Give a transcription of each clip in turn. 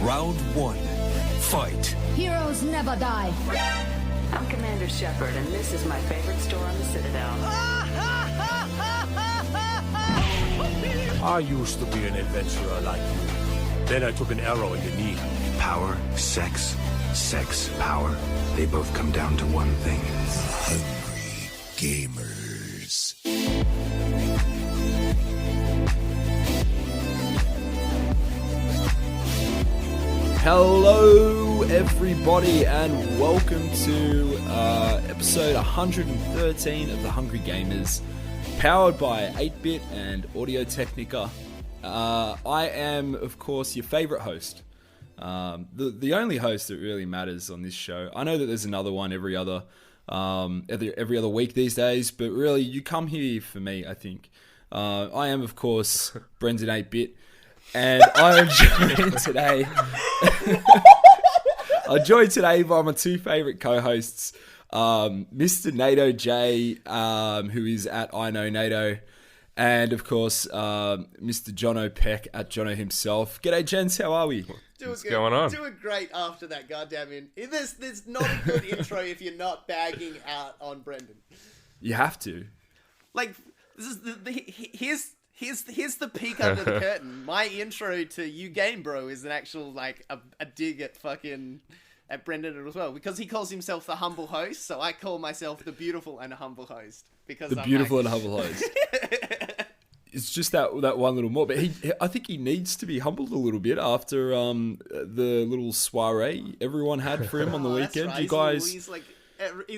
Round 1. Fight. Heroes never die. I'm Commander Shepard, and this is my favorite store on the Citadel. I used to be an adventurer like you. Then I took an arrow in the knee. Power, sex, power. They both come down to one thing. Hungry gamers. Hello everybody and welcome to episode 113 of The Hungry Gamers, powered by 8-Bit and Audio-Technica. I am, of course, your favourite host. The only host that really matters on this show. I know that there's another one every other week these days, but really you come here for me, I think. I am, of course, Brendan 8-Bit, and I am joined today. I'm joined today by my two favourite co-hosts, Mr. Nato J, who is at I Know Nato, and of course, Mr. Jono Peck at Jono himself. G'day, gents. How are we? What's going on? Doing great after that goddamn There's not a good intro if you're not bagging out on Brendan. You have to. Like, this is here's the peek under the curtain. My intro to You Game Bro is an actual, like, a dig at Brendan as well, because he calls himself the humble host, so I call myself the beautiful and humble host. Because the beautiful and humble host. It's just that one little more, but I think he needs to be humbled a little bit after the little soiree everyone had for him on the weekend. Right. You guys, he's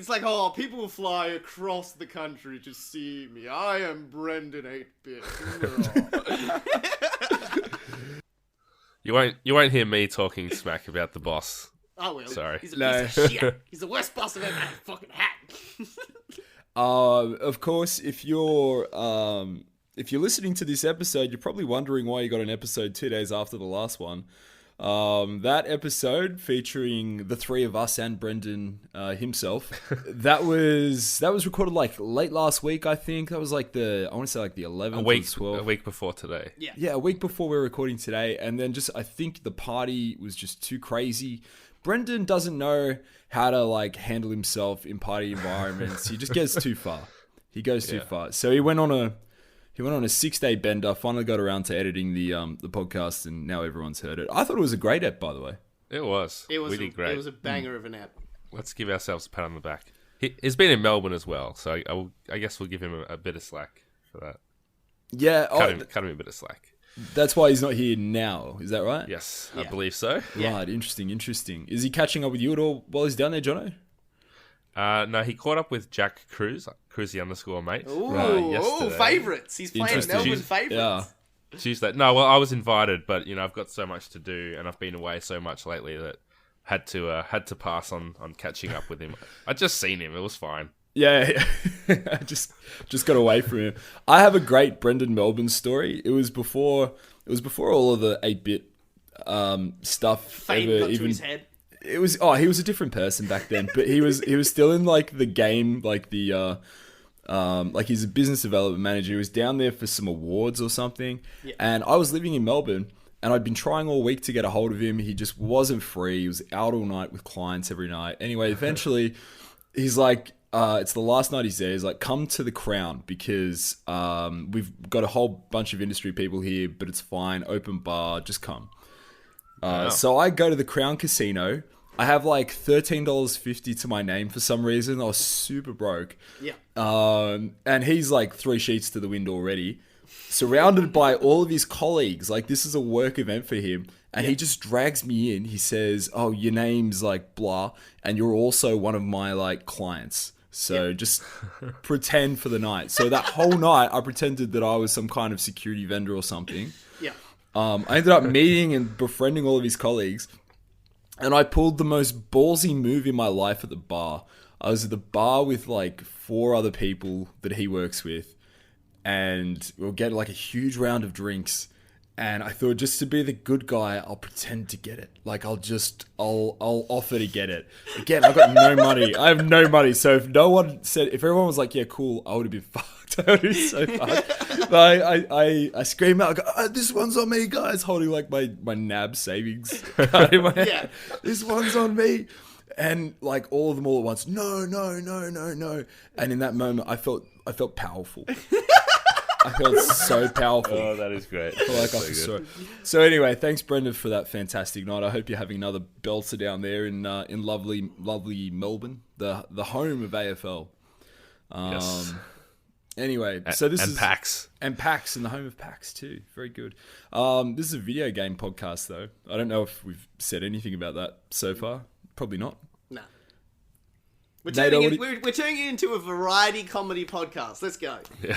like, oh, people will fly across the country to see me. I am Brendan 8-Bit. You won't hear me talking smack about the boss. I will. Sorry. He's a piece of shit. He's the worst boss I've ever had. Fucking hat. Of course, if you're listening to this episode, you're probably wondering why you got an episode 2 days after the last one. That episode featuring the three of us and Brendan himself, that was recorded like late last week, I think. That was like the 11th or 12th. A week before today. Yeah, a week before we were recording today. And then I think the party was just too crazy. Brendan doesn't know how to like handle himself in party environments. He just gets too far. He goes too far. So he went on a 6-day bender, finally got around to editing the podcast, and now everyone's heard it. I thought it was a great ep, by the way. It was really great. It was a banger of an app. Let's give ourselves a pat on the back. He's been in Melbourne as well, so I guess we'll give him a bit of slack for that. Yeah. Cut him a bit of slack. That's why he's not here now. Is that right? Yes, I believe so. Right, interesting. Is he catching up with you at all while he's down there, Jono? No, he caught up with Jack Cruz, Cruzy_mate. Ooh, favourites. He's playing Melbourne favourites. Yeah. Tuesday. No, well, I was invited, but I've got so much to do, and I've been away so much lately that had to pass on catching up with him. I just seen him. It was fine. Yeah, I just got away from him. I have a great Brendan Melbourne story. It was before all of the 8-Bit stuff. Fame ever got to even. his head. It was he was a different person back then, but he was still in like the game, like the like he's a business development manager. He was down there for some awards or something, and I was living in Melbourne, and I'd been trying all week to get a hold of him. He just wasn't free. He was out all night with clients every night. Anyway, eventually, he's like, it's the last night he's there. He's like, come to the Crown because we've got a whole bunch of industry people here, but it's fine, open bar, just come. So I go to the Crown Casino. I have like $13.50 to my name for some reason. I was super broke. Yeah. And he's like 3 sheets to the wind already, surrounded by all of his colleagues. Like, this is a work event for him. And he just drags me in. He says, oh, your name's like blah, and you're also one of my like clients. So just pretend for the night. So that whole night, I pretended that I was some kind of security vendor or something. Yeah. I ended up meeting and befriending all of his colleagues. And I pulled the most ballsy move in my life at the bar. I was at the bar with like 4 other people that he works with. And we were getting like a huge round of drinks. And I thought, just to be the good guy, I'll pretend to get it. Like, I'll offer to get it. Again, I've got no money. I have no money. So if everyone was like, yeah, cool, I would have been fucked. I would have been so fucked. But I scream out, I go, oh, this one's on me, guys, holding like my NAB savings card in my hand. This one's on me. And like all of them all at once, no. And in that moment, I felt powerful. I felt so powerful. Oh, that is great. I feel like I was so anyway, thanks Brendan for that fantastic night. I hope you're having another belter down there in lovely Melbourne, the home of AFL. Yes. Anyway, so this is PAX and the home of PAX too. Very good. This is a video game podcast though. I don't know if we've said anything about that so far. Probably not. No. We're Nato, turning it into a variety comedy podcast. Let's go. Yeah.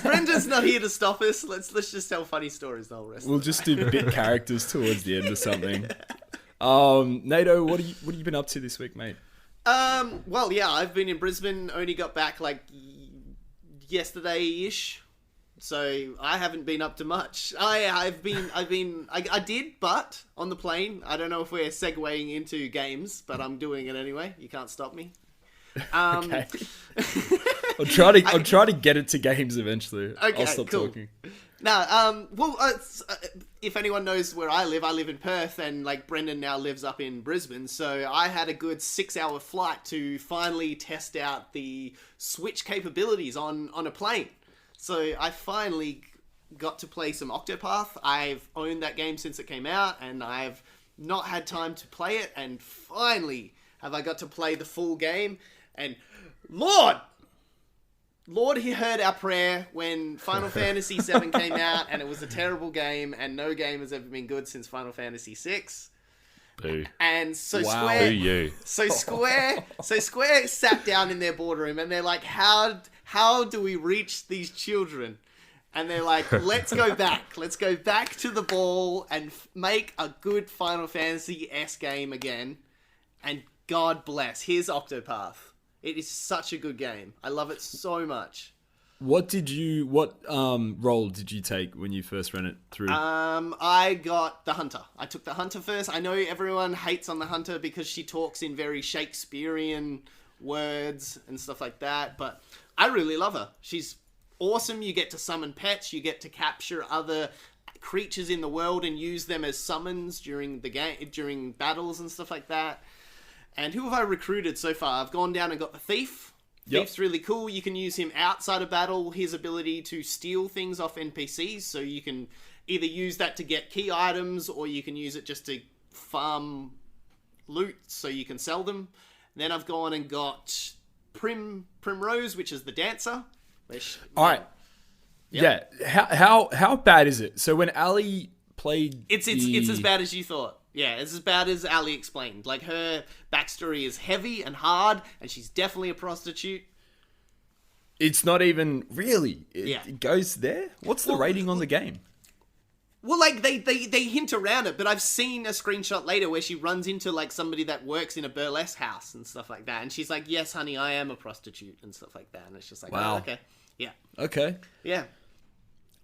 Brendan's not here to stop us. Let's just tell funny stories the whole rest. We'll just do bit characters towards the end or something. Nato, what have you been up to this week, mate? Well, yeah, I've been in Brisbane. Only got back like yesterday-ish, so I haven't been up to much. I did, but on the plane. I don't know if we're segueing into games, but I'm doing it anyway. You can't stop me. Okay. I'll try to get it to games eventually. Okay, I'll stop cool. talking. Now, if anyone knows where I live in Perth, and like Brendan now lives up in Brisbane, so I had a good 6-hour flight to finally test out the Switch capabilities on a plane. So I finally got to play some Octopath. I've owned that game since it came out, and I've not had time to play it, and finally have I got to play the full game, and Lord, he heard our prayer when Final Fantasy VII came out, and it was a terrible game, and no game has ever been good since Final Fantasy VI. Boo. And so Wow. Square, Boo you. so Square sat down in their boardroom, and they're like, how do we reach these children? And they're like, let's go back to the ball and make a good Final Fantasy-esque game again. And God bless, here's Octopath. It is such a good game. I love it so much. What role did you take when you first ran it through? I got the Hunter. I took the Hunter first. I know everyone hates on the Hunter because she talks in very Shakespearean words and stuff like that, but I really love her. She's awesome. You get to summon pets. You get to capture other creatures in the world and use them as summons during the game, during battles and stuff like that. And who have I recruited so far? I've gone down and got the Thief. Yep. Thief's really cool. You can use him outside of battle. His ability to steal things off NPCs. So you can either use that to get key items, or you can use it just to farm loot so you can sell them. And then I've gone and got Primrose, which is the dancer. All right. Yep. Yeah. How bad is it? So when Ali played, it's as bad as you thought. Yeah, it's as bad as Ali explained. Like, her backstory is heavy and hard, and she's definitely a prostitute. It's not even really. It goes there. What's the rating on the game? Well, like, they hint around it, but I've seen a screenshot later where she runs into, like, somebody that works in a burlesque house and stuff like that. And she's like, yes, honey, I am a prostitute and stuff like that. And it's just like, wow. Oh, okay. Yeah. Okay. Yeah.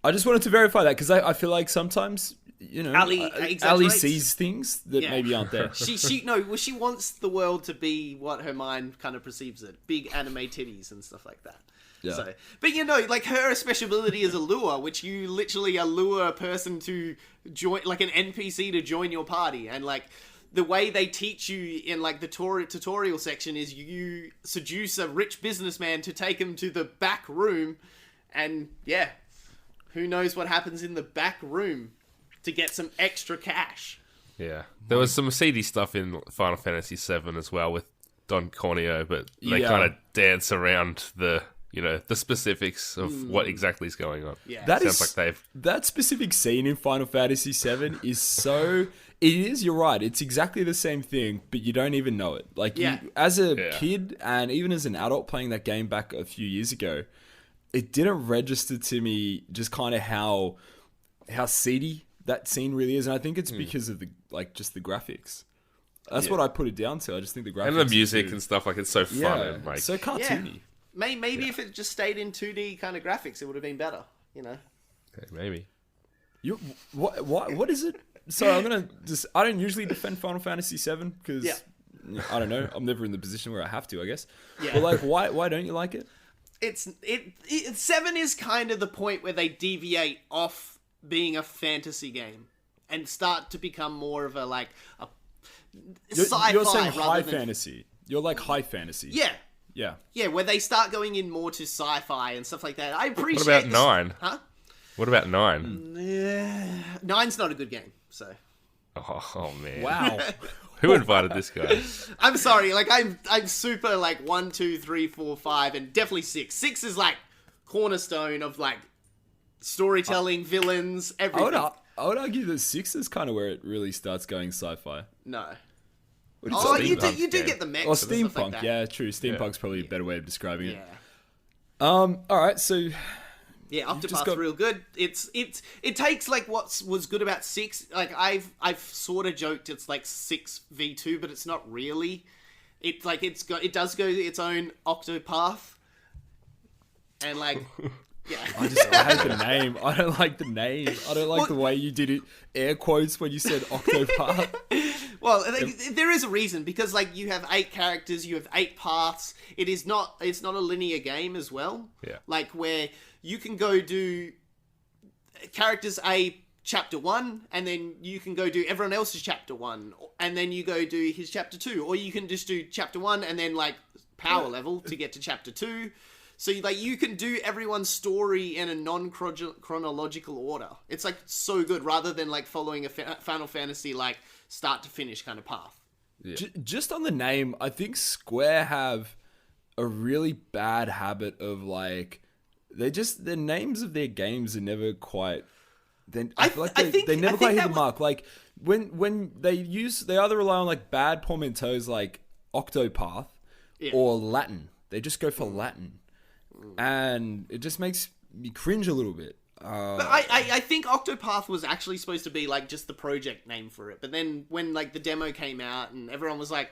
I just wanted to verify that because I feel like sometimes, you know, Ali sees things that maybe aren't there. She wants the world to be what her mind kind of perceives it. Big anime titties and stuff like that. Yeah. So, but you know, like, her special ability is a lure, which you literally allure a person to join, like an NPC to join your party. And like, the way they teach you in like the tutorial section is you seduce a rich businessman to take him to the back room. And yeah, who knows what happens in the back room to get some extra cash. Yeah. There was some seedy stuff in Final Fantasy VII as well with Don Corneo, but they kind of dance around the specifics of what exactly is going on. Yeah. That specific scene in Final Fantasy VII is so... It is, you're right. It's exactly the same thing, but you don't even know it. Like, you, as a kid and even as an adult playing that game back a few years ago, it didn't register to me just kind of how seedy that scene really is. And I think it's because of the graphics. That's what I put it down to. I just think the graphics... And the music and stuff, like, it's so fun. And, like, so cartoony. Yeah. Maybe if it just stayed in 2D kind of graphics, it would have been better, you know? Okay, maybe. You what is it? So I'm gonna just. I don't usually defend Final Fantasy VII because I don't know. I'm never in the position where I have to. I guess. Yeah. But like, why don't you like it? It's 7 is kind of the point where they deviate off being a fantasy game and start to become more of a like a sci-fi. You're saying high than fantasy. You're like high fantasy. Yeah. Yeah. Yeah, where they start going in more to sci-fi and stuff like that. I appreciate. What about 9? Huh? What about 9? 9's not a good game, so. Oh man! Wow. Who invited this guy? I'm sorry, like I'm super like 1, 2, 3, 4, 5, and definitely 6. 6 is like cornerstone of like storytelling, villains, everything. I would argue that 6 is kind of where it really starts going sci-fi. No. Oh, you do get the mechs. Or and stuff steampunk, like that. yeah, true. Steampunk's probably a better way of describing it. Yeah. All right, so Yeah, Octopath's real good. It takes like what was good about 6. Like I've sort of joked it's like 6v2, but it's not really. It does go its own Octopath, and like yeah. I hate the name. I don't like the name. I don't like the way you did it. Air quotes when you said Octopath. Well, there is a reason because like you have 8 characters, you have 8 paths. It's not a linear game as well. Yeah. Like where you can go do characters A chapter 1, and then you can go do everyone else's chapter 1, and then you go do his chapter 2, or you can just do chapter 1 and then like power level to get to chapter 2. So like you can do everyone's story in a non-chronological order. It's like so good rather than like following a Final Fantasy like start to finish kind of path. Yeah. Just on the name, I think Square have a really bad habit of like the names of their games are never quite. I feel like they never quite hit the mark. Like when they either rely on like bad portmanteaus like Octopath or Latin. They just go for Latin. And it just makes me cringe a little bit. But I think Octopath was actually supposed to be like just the project name for it. But then when like the demo came out and everyone was like,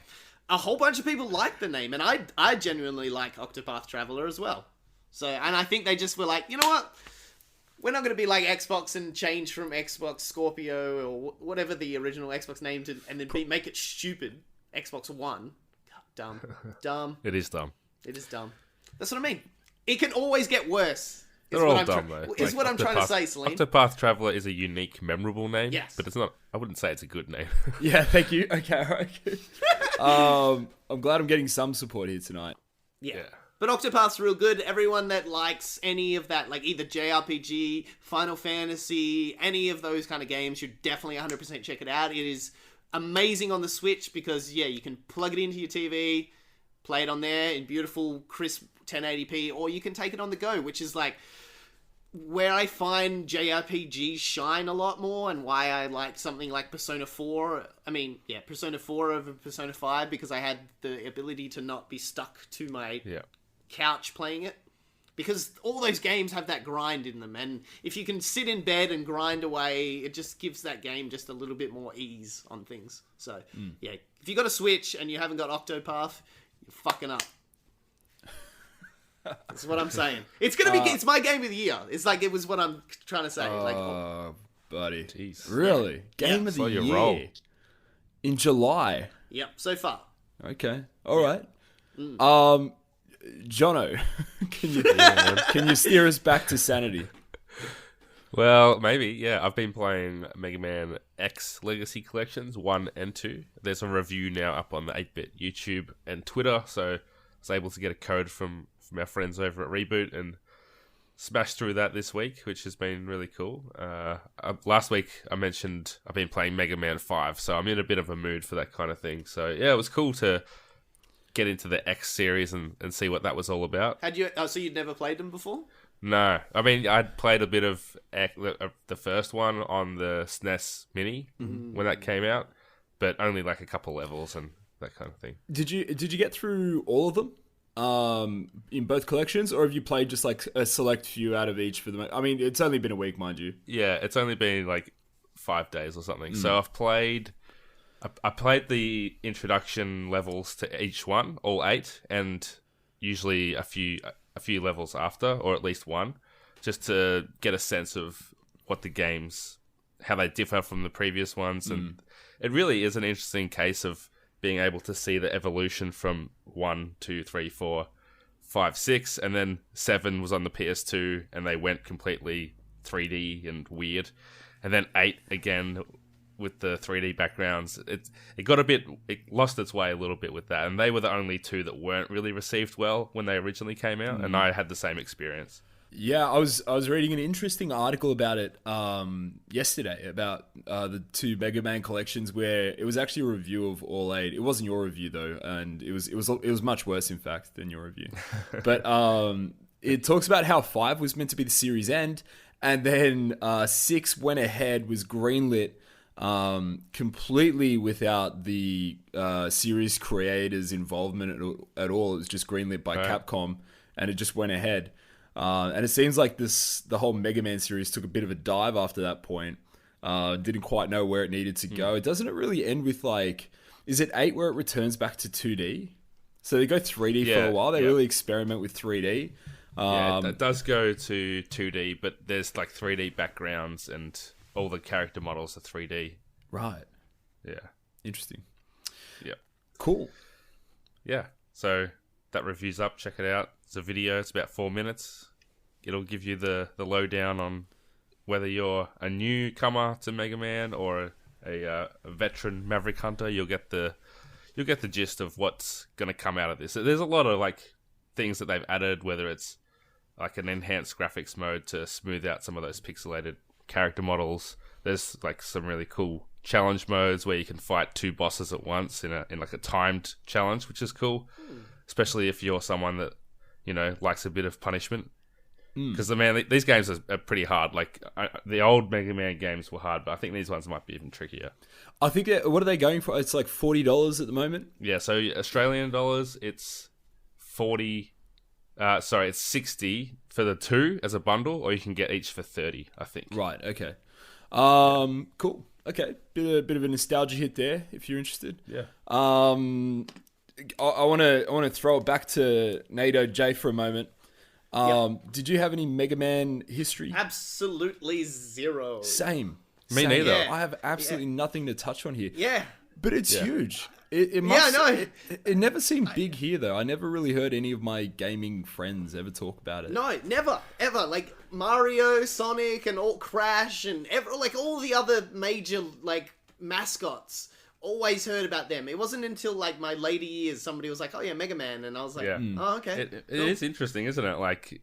a whole bunch of people liked the name. And I genuinely like Octopath Traveler as well. So, and I think they just were like, you know what? We're not going to be like Xbox and change from Xbox Scorpio or whatever the original Xbox name to, and then make it stupid. Xbox One. God, dumb. It is dumb. It is dumb. That's what I mean. It can always get worse. They're all dumb, though. Is what I'm trying to say, Saleem. Octopath Traveler is a unique, memorable name. Yes. But it's not. I wouldn't say it's a good name. Yeah, thank you. Okay, all right. Good. I'm glad I'm getting some support here tonight. Yeah. But Octopath's real good. Everyone that likes any of that, like either JRPG, Final Fantasy, any of those kind of games, should definitely 100% check it out. It is amazing on the Switch because, yeah, you can plug it into your TV, play it on there in beautiful, crisp 1080p, or you can take it on the go, which is like where I find JRPGs shine a lot more and why I like something like Persona 4. I mean, yeah, Persona 4 over Persona 5 because I had the ability to not be stuck to my couch playing it. Because all those games have that grind in them, and if you can sit in bed and grind away, it just gives that game just a little bit more ease on things. So, yeah, if you got a Switch and you haven't got Octopath, you're fucking up. That's what I'm saying. It's gonna be. It's my game of the year. It's like it was what I'm trying to say. Buddy, jeez, really, game of the year roll. In July. Yep, so far. Okay, all right. Jono, can you steer us back to sanity? Well, maybe, yeah. I've been playing Mega Man X Legacy Collections 1 and 2. There's a review now up on the 8-Bit YouTube and Twitter, so I was able to get a code from our friends over at Reboot and smash through that this week, which has been really cool. Last week I mentioned I've been playing Mega Man 5, so I'm in a bit of a mood for that kind of thing. So yeah, it was cool to get into the X series and see what that was all about. So you'd never played them before? No. I mean, I'd played a bit of the first one on the SNES Mini when that came out, but only like a couple levels and that kind of thing. Did you get through all of them? In both collections, or have you played just like a select few out of each for them? I mean, it's only been a week, mind you. Yeah, it's only been like 5 days or something. So I played the introduction levels to each one, all 8, and usually a few levels after, or at least one, just to get a sense of what the game's how they differ from the previous ones, and it really is an interesting case of being able to see the evolution from 1, 2, 3, 4, 5, 6, and then 7 was on the PS2, and they went completely 3D and weird, and then 8 again with the 3D backgrounds. It lost its way a little bit with that, and they were the only two that weren't really received well when they originally came out, and I had the same experience. Yeah, I was reading an interesting article about it yesterday about the two Mega Man collections, where it was actually a review of all 8. It wasn't your review though, and it was much worse in fact than your review. But it talks about how 5 was meant to be the series end, and then 6 went ahead, was greenlit completely without the series creators' involvement at all. It was just greenlit by Capcom, and it just went ahead. And it seems like the whole Mega Man series took a bit of a dive after that point. Didn't quite know where it needed to go. Doesn't it really end with is it 8 where it returns back to 2D? So they go 3D for a while. They really experiment with 3D. It does go to 2D, but there's 3D backgrounds and all the character models are 3D. Right. Yeah. Interesting. Yeah. Cool. Yeah. So that review's up. Check it out. It's a video. It's about 4 minutes. It'll give you the lowdown on whether you're a newcomer to Mega Man or a veteran Maverick Hunter. You'll get the gist of what's going to come out of this. There's a lot of things that they've added, whether it's an enhanced graphics mode to smooth out some of those pixelated character models. There's some really cool challenge modes where you can fight 2 bosses at once in a timed challenge, which is cool, especially if you're someone that likes a bit of punishment. Because these games are pretty hard. The old Mega Man games were hard, but I think these ones might be even trickier. I think what are they going for? It's $40 at the moment. Yeah, so Australian dollars, it's 40. It's 60 for the 2 as a bundle, or you can get each for 30. I think. Right. Okay. Cool. Okay. Bit of a nostalgia hit there, if you're interested. Yeah. I want to throw it back to Nato J for a moment. Did you have any Mega Man history? Absolutely zero. Same. Me neither. Yeah. I have absolutely nothing to touch on here. Yeah. But it's huge. It must, I know. It never seemed big here, though. I never really heard any of my gaming friends ever talk about it. No, never, ever. Mario, Sonic, and all Crash, and all the other major mascots. Always heard about them. It wasn't until my later years somebody was like, "Oh yeah, Mega Man," and I was like, "Oh okay." It is interesting, isn't it?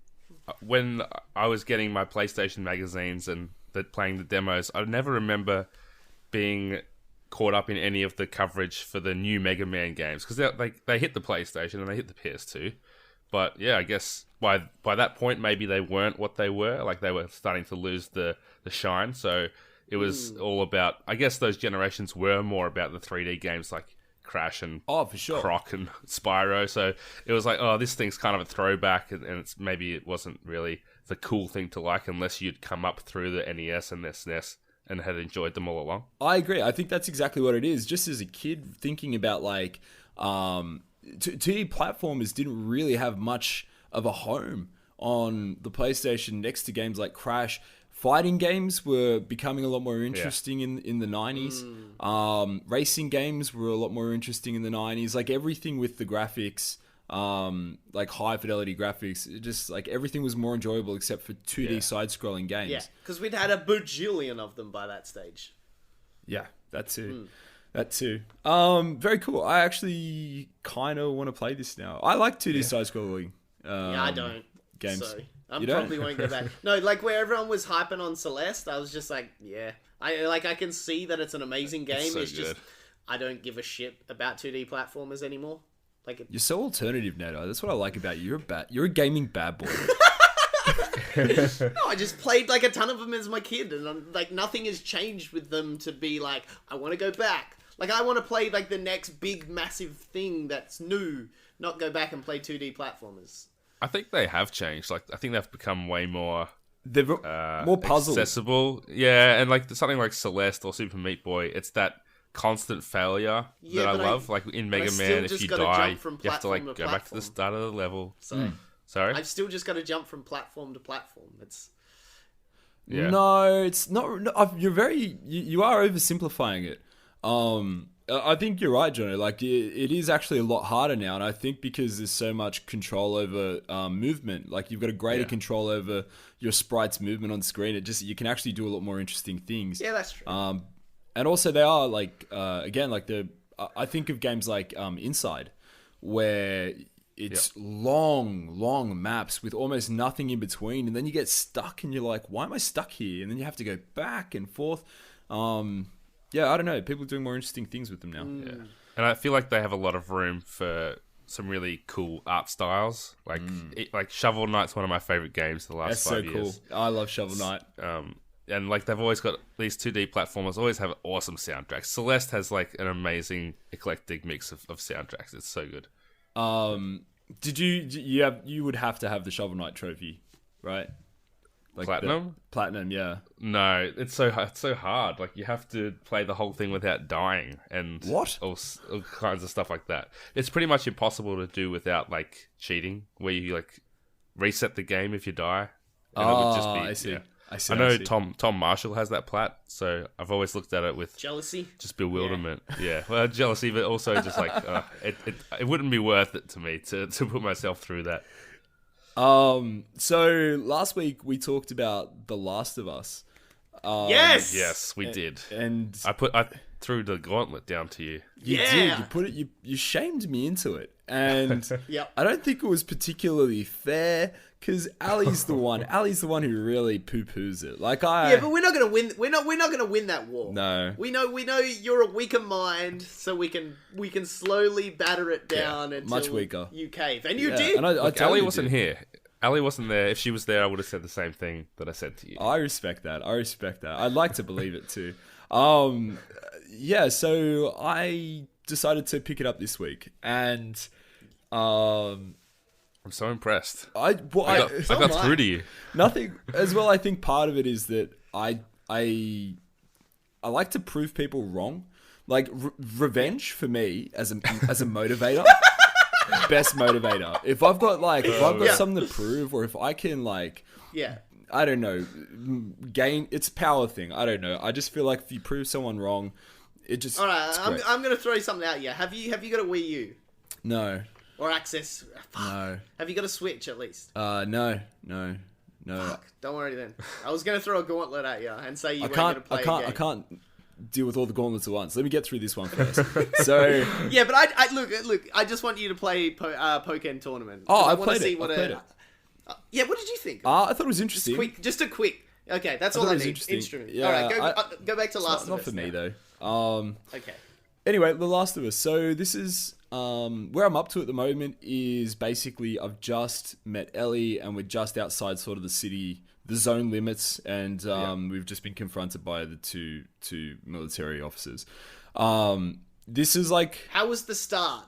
When I was getting my PlayStation magazines and playing the demos, I never remember being caught up in any of the coverage for the new Mega Man games, because they hit the PlayStation and they hit the PS2. But yeah, I guess by that point maybe they weren't what they were. They were starting to lose the shine. So it was all about, I guess those generations were more about the 3D games like Crash and for sure. Croc and Spyro. So it was this thing's kind of a throwback, and maybe it wasn't really the cool thing to like unless you'd come up through the NES and the SNES and had enjoyed them all along. I agree. I think that's exactly what it is. Just as a kid, thinking about 2D platformers didn't really have much of a home on the PlayStation next to games like Crash. Fighting games were becoming a lot more interesting in the 90s. Racing games were a lot more interesting in the 90s. Everything with the graphics, high fidelity graphics, just everything was more enjoyable except for 2D side-scrolling games. Yeah, because we'd had a bajillion of them by that stage. Yeah, that too. That too. Very cool. I actually kind of want to play this now. I like 2D side-scrolling. I don't. Games. So I probably won't go back. No, where everyone was hyping on Celeste, I was just I can see that it's an amazing game. It's so just I don't give a shit about 2D platformers anymore. You're so alternative, Nato. That's what I like about you. You're a gaming bad boy. No, I just played a ton of them as my kid, and nothing has changed with them to be I want to go back. I want to play the next big massive thing that's new, not go back and play 2D platformers. I think they have changed. I think they've become way more They're more puzzles. accessible. Yeah, and something like Celeste or Super Meat Boy, it's that constant failure that I love. In Mega Man, if you die, you have to go back to the start of the level. So Sorry? I've still just got to jump from platform to platform. Yeah. No, it's not. No, you are oversimplifying it. I think you're right, Jono. Like it is actually a lot harder now, and I think because there's so much control over movement, like you've got a greater control over your sprite's movement on screen. You can actually do a lot more interesting things. Yeah, that's true. And also they are like again like I think of games like Inside, where it's long maps with almost nothing in between, and then you get stuck and you're like, why am I stuck here? And then you have to go back and forth. Yeah, I don't know. People are doing more interesting things with them now. Yeah. And I feel like they have a lot of room for some really cool art styles. Like like Shovel Knight's one of my favorite games the last 5 years. That's so cool. I love Shovel Knight. And like they've always got these 2D platformers, always have awesome soundtracks. Celeste has like an amazing eclectic mix of soundtracks. It's so good. Did you would have to have the Shovel Knight trophy, right? Like Platinum? Platinum, yeah. No, it's so hard. Like you have to play the whole thing without dying and what? All kinds of stuff like that. It's pretty much impossible to do without like cheating, where you like reset the game if you die. And it would just be, I see. Yeah. I see. I know I see. Tom Marshall has that plat, so I've always looked at it with Jealousy? just bewilderment. Yeah, well, jealousy, but also just like it wouldn't be worth it to me to put myself through that. So last week we talked about The Last of Us. Yes, we did. And I threw the gauntlet down to you. You did. You put it. You shamed me into it, and I don't think it was particularly fair because Ali's the one. Ali's the one who really poo-poos it. Like but we're not gonna win. We're not gonna win that war. No. We know you're a weaker mind, so we can slowly batter it down until much weaker. you cave, and you did. And I Look, totally Ali wasn't did. here. Ali wasn't there. If she was there, I would have said the same thing that I said to you. I respect that. I'd like to believe it too. So I decided to pick it up this week, and I'm so impressed. I got through to you. Nothing as well. I think part of it is that I like to prove people wrong. Like revenge for me as a motivator. Best motivator. If I've got something to prove, or if I can I don't know, gain, it's a power thing. I don't know. I just feel like if you prove someone wrong, it just. All right, I'm gonna throw something out here. Have you got a Wii U? No. Or Access? Fuck. No. Have you got a Switch at least? No. Fuck. Don't worry then. I was gonna throw a gauntlet at you and say you weren't can't. gonna play I can't. a game. I can't deal with all the gauntlets at once. Let me get through this one first. So yeah, but I look. I just want you to play Pokken Tournament. Oh, I I want to played see it. what I played it. Yeah, what did you think? I thought it was interesting. Just a quick. Okay, that's I all thought I it was need. interesting. Instrument. Yeah, All right, go back to Last of Not Us. for me now. though. Okay. Anyway, The Last of Us. So this is where I'm up to at the moment is basically I've just met Ellie and we're just outside sort of the city, the zone limits, and we've just been confronted by the two military officers. This is like How was the start?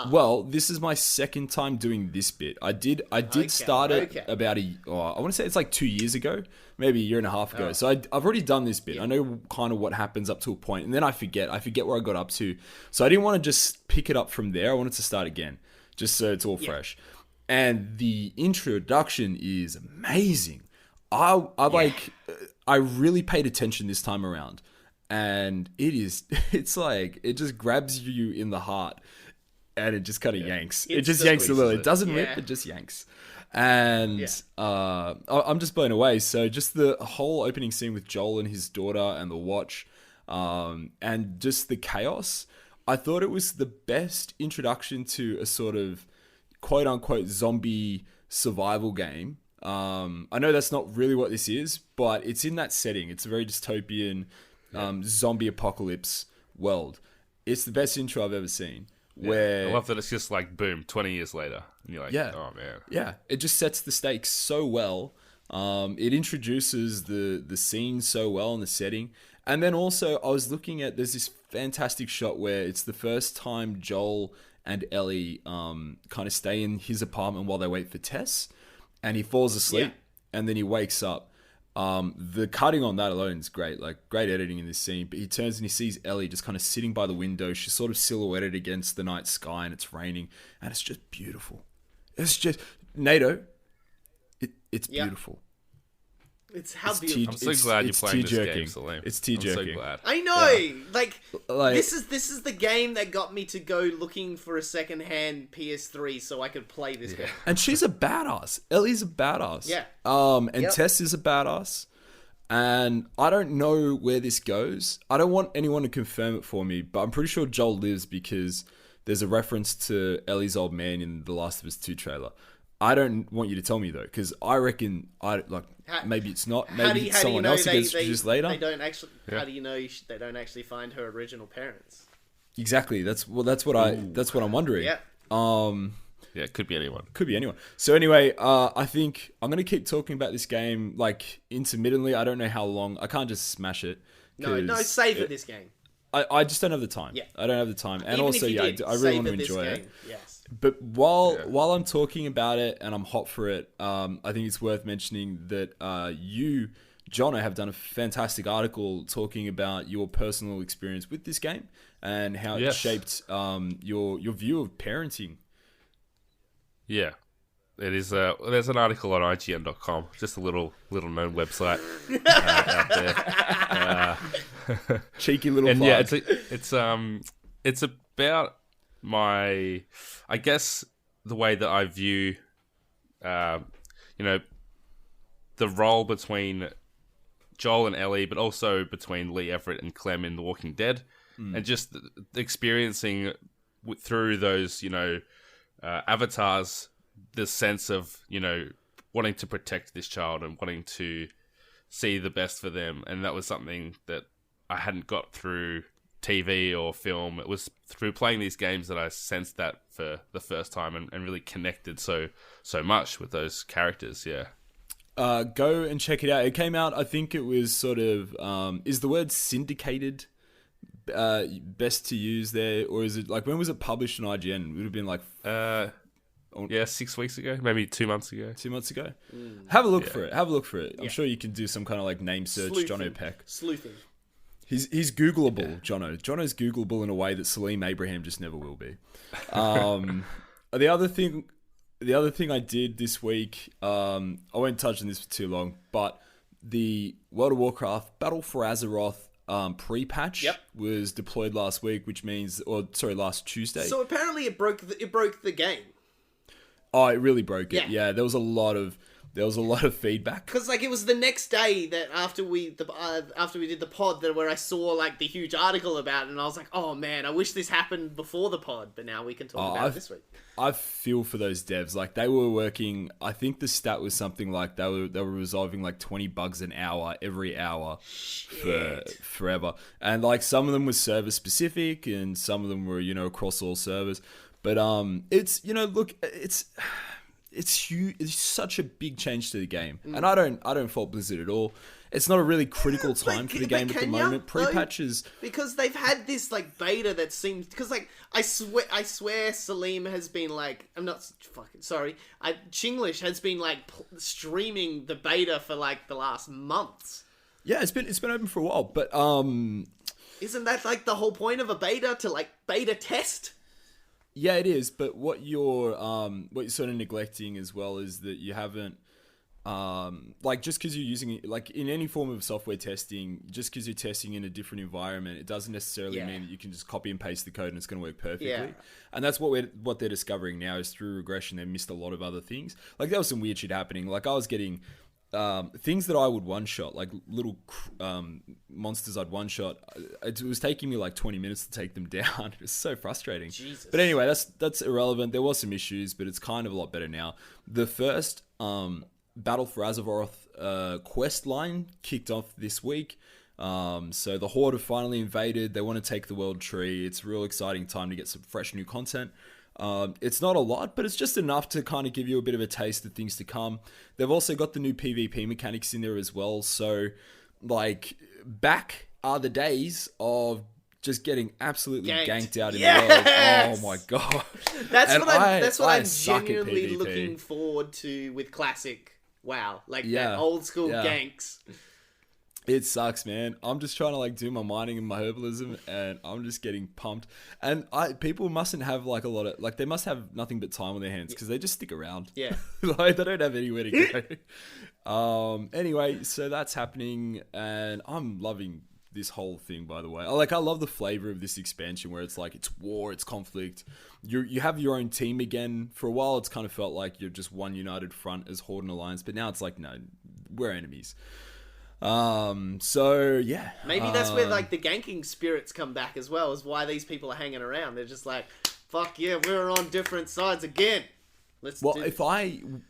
well, this is my second time doing this bit. I did start it about I want to say it's like 2 years ago, maybe a year and a half ago. So I've already done this bit. I know kind of what happens up to a point, and then I forget where I got up to. So I didn't want to just pick it up from there. I wanted to start again, just so it's all fresh. And the introduction is amazing. I really paid attention this time around, and it's like it just grabs you in the heart. And it just kind of yanks. It just yanks a little. It doesn't rip, it just yanks. And I'm just blown away. So just the whole opening scene with Joel and his daughter and the watch, and just the chaos. I thought it was the best introduction to a sort of quote unquote zombie survival game. I know that's not really what this is, but it's in that setting. It's a very dystopian zombie apocalypse world. It's the best intro I've ever seen. Where I love that it's just like boom, 20 years later, and you're like, oh man, yeah, it just sets the stakes so well. It introduces the scene so well in the setting, and then also I was looking at there's this fantastic shot where it's the first time Joel and Ellie kind of stay in his apartment while they wait for Tess, and he falls asleep, and then he wakes up. The cutting on that alone is great, like great editing in this scene. But he turns and he sees Ellie just kind of sitting by the window. She's sort of silhouetted against the night sky, and it's raining, and it's just beautiful. It's just Nato. It's beautiful. It's how It's beautiful. I'm so glad you're playing this tear-jerking. game, Saleem. It's I'm tear-jerking. so glad. I know, like Like- this is the game that got me to go looking for a secondhand PS3 so I could play this game. And she's a badass. Ellie's a badass. Yeah. And Yep. Tess is a badass. And I don't know where this goes. I don't want anyone to confirm it for me, but I'm pretty sure Joel lives because there's a reference to Ellie's old man in the Last of Us 2 trailer. I don't want you to tell me though, because I reckon maybe it's not. Maybe it's someone else who gets introduced later. They don't actually. How do you know they don't actually find her original parents? Exactly. That's what I'm wondering. Yeah. Yeah, it could be anyone. Could be anyone. So anyway, I think I'm gonna keep talking about this game like intermittently. I don't know how long. I can't just smash it. No, savor this game. I just don't have the time. Yeah. I don't have the time. And Even also, if you yeah, did, I really want to savor this enjoy game. it. Yes. But while I'm talking about it and I'm hot for it, I think it's worth mentioning that you, Jono, have done a fantastic article talking about your personal experience with this game and how it shaped your view of parenting. Yeah. It is. There's an article on IGN.com, just a little known website out there. Cheeky little And plug. yeah, it's about my, I guess, the way that I view, the role between Joel and Ellie, but also between Lee Everett and Clem in The Walking Dead, and just experiencing through those, avatars, this sense of, wanting to protect this child and wanting to see the best for them. And that was something that I hadn't got through TV or film. It was through playing these games that I sensed that for the first time and really connected so much with those characters. Yeah. Go and check it out. It came out, I think it was sort of, is the word syndicated best to use there? Or is it, like, when was it published on IGN? It would have been like... 6 weeks ago, maybe 2 months ago. 2 months ago? Have a look for it. I'm sure you can do some kind of like name search, Jono Peck. Sleuthing. He's Googleable, Jono. Jono's Googleable in a way that Saleem Abraham just never will be. The other thing I did this week, I won't touch on this for too long, but the World of Warcraft Battle for Azeroth pre-patch was deployed last week, which means, last Tuesday. So apparently it broke the game. Oh, it really broke it. Yeah. Yeah, there was a lot of feedback. Because like it was the next day that after we did the pod where I saw like the huge article about it, and I was like, oh man, I wish this happened before the pod, but now we can talk about it this week. I feel for those devs. Like they were working. I think the stat was something like they were resolving like 20 bugs an hour every hour for forever. And like some of them were server specific, and some of them were across all servers. But it's it's huge. It's such a big change to the game, and I don't fault Blizzard at all. It's not a really critical time for the game at the moment. Pre-patches, because they've had this like beta that seems, because like I swear Saleem has been like, I'm not fucking sorry, Chinglish has been like streaming the beta for like the last months. Yeah, it's been open for a while, but isn't that like the whole point of a beta, to like beta test? Yeah, it is, but what you're sort of neglecting as well is that you haven't, like, just because you're using it, like, in any form of software testing, just because you're testing in a different environment, it doesn't necessarily mean that you can just copy and paste the code and it's going to work perfectly. Yeah. And that's what they're discovering now is through regression, they missed a lot of other things. Like, there was some weird shit happening. Like, I was getting... things that I would one-shot, like little monsters I'd one-shot, it was taking me like 20 minutes to take them down. It was so frustrating. Jesus. But anyway, that's irrelevant. There was some issues, but it's kind of a lot better now. The first Battle for Azeroth quest line kicked off this week. So the Horde have finally invaded. They want to take the World Tree. It's a real exciting time to get some fresh new content. It's not a lot, but it's just enough to kind of give you a bit of a taste of things to come. They've also got the new PvP mechanics in there as well. So, like, back are the days of just getting absolutely ganked out in the world. Oh my god, that's what I'm genuinely looking forward to with classic WoW, like that old school ganks. It sucks, man. I'm just trying to like do my mining and my herbalism, and I'm just getting pumped. And people mustn't have like a lot of like they must have nothing but time on their hands because they just stick around. Yeah. Like they don't have anywhere to go. Anyway, so that's happening, and I'm loving this whole thing. By the way, I love the flavor of this expansion where it's like it's war, it's conflict. You have your own team again. For a while, it's kind of felt like you're just one united front as Horde and Alliance, but now it's like no, we're enemies. So yeah, maybe that's where like the ganking spirits come back as well, is why these people are hanging around. They're just like, fuck yeah, we're on different sides again.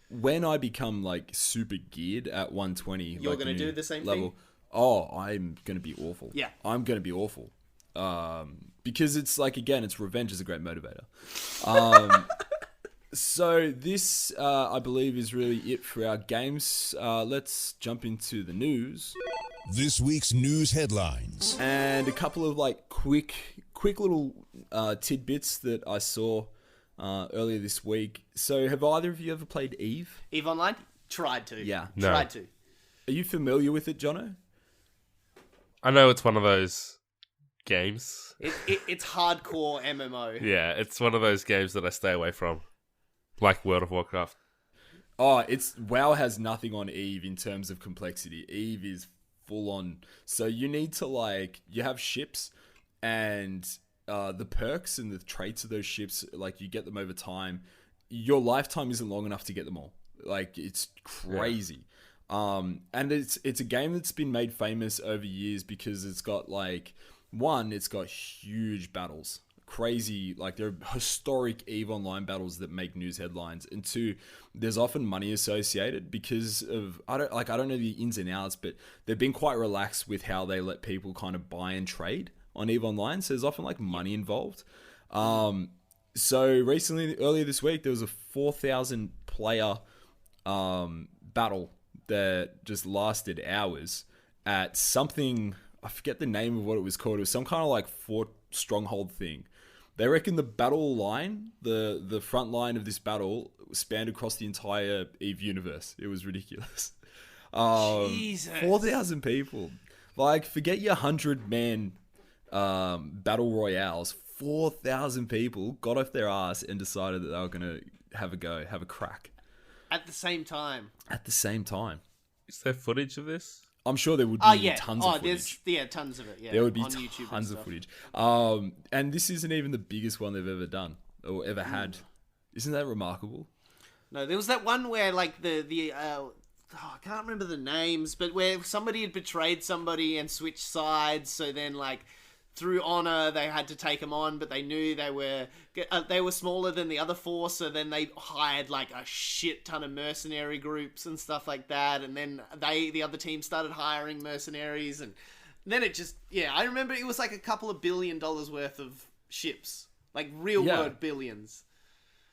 When I become like super geared at 120, you're like, gonna do the same level, thing. Oh, I'm gonna be awful. Yeah, I'm gonna be awful. Because it's like again, it's revenge is a great motivator. So this, I believe, is really it for our games. Let's jump into the news. This week's news headlines. And a couple of like quick little tidbits that I saw earlier this week. So have either of you ever played Eve? Eve Online? Tried to. Yeah. No. Tried to. Are you familiar with it, Jono? I know it's one of those games. It's hardcore MMO. Yeah, it's one of those games that I stay away from. Like World of Warcraft. Oh, WoW has nothing on Eve in terms of complexity. Eve is full on. So you need to you have ships, and the perks and the traits of those ships, like you get them over time. Your lifetime isn't long enough to get them all. Like it's crazy. Yeah. And it's a game that's been made famous over years because it's got it's got huge battles. Crazy, like there are historic EVE Online battles that make news headlines, and two, there's often money associated because of I don't know the ins and outs, but they've been quite relaxed with how they let people kind of buy and trade on EVE Online, so there's often like money involved. So earlier this week, there was a 4,000 player battle that just lasted hours at something, I forget the name of what it was called. It was some kind of like fort stronghold thing. They reckon the battle line, the front line of this battle spanned across the entire EVE universe. It was ridiculous. Jesus. 4,000 people. Like, forget your 100-man battle royales. 4,000 people got off their ass and decided that they were going to have a go, have a crack. At the same time. At the same time. Is there footage of this? I'm sure there would be tons of footage. There's tons of it. Yeah, there would be on YouTube tons of footage. And this isn't even the biggest one they've ever done or ever had. Isn't that remarkable? No, there was that one where like I can't remember the names, but where somebody had betrayed somebody and switched sides. So then like through honor, they had to take them on, but they knew they were smaller than the other four, so then they hired like a shit ton of mercenary groups and stuff like that, and then the other team started hiring mercenaries, and then it just, I remember it was like a couple of $1 billion worth of ships, like real world billions.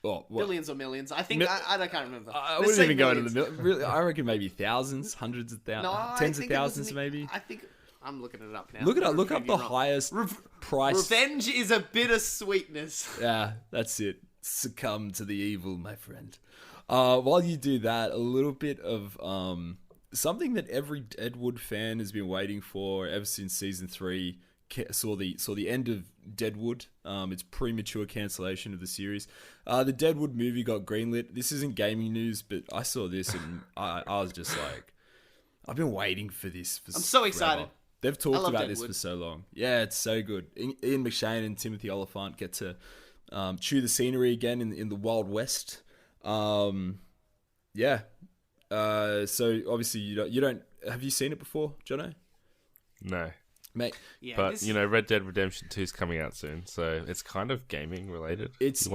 Oh, billions or millions. I think, I can't remember. I wouldn't even go into the millions. Really, I reckon maybe thousands, hundreds of thousands, tens of thousands maybe. I think... I'm looking it up now. Look up the highest price. Revenge is a bitter sweetness. Yeah, that's it. Succumb to the evil, my friend. While you do that, a little bit of something that every Deadwood fan has been waiting for ever since season 3 saw the end of Deadwood. Its premature cancellation of the series. The Deadwood movie got greenlit. This isn't gaming news, but I saw this and I was just like, I've been waiting for this. I'm so excited. They've talked about this for so long. Yeah, it's so good. Ian McShane and Timothy Oliphant get to chew the scenery again in the Wild West. So obviously you don't. Have you seen it before, Jono? No, mate. Yeah, but Red Dead Redemption 2 is coming out soon, so it's kind of gaming related. It's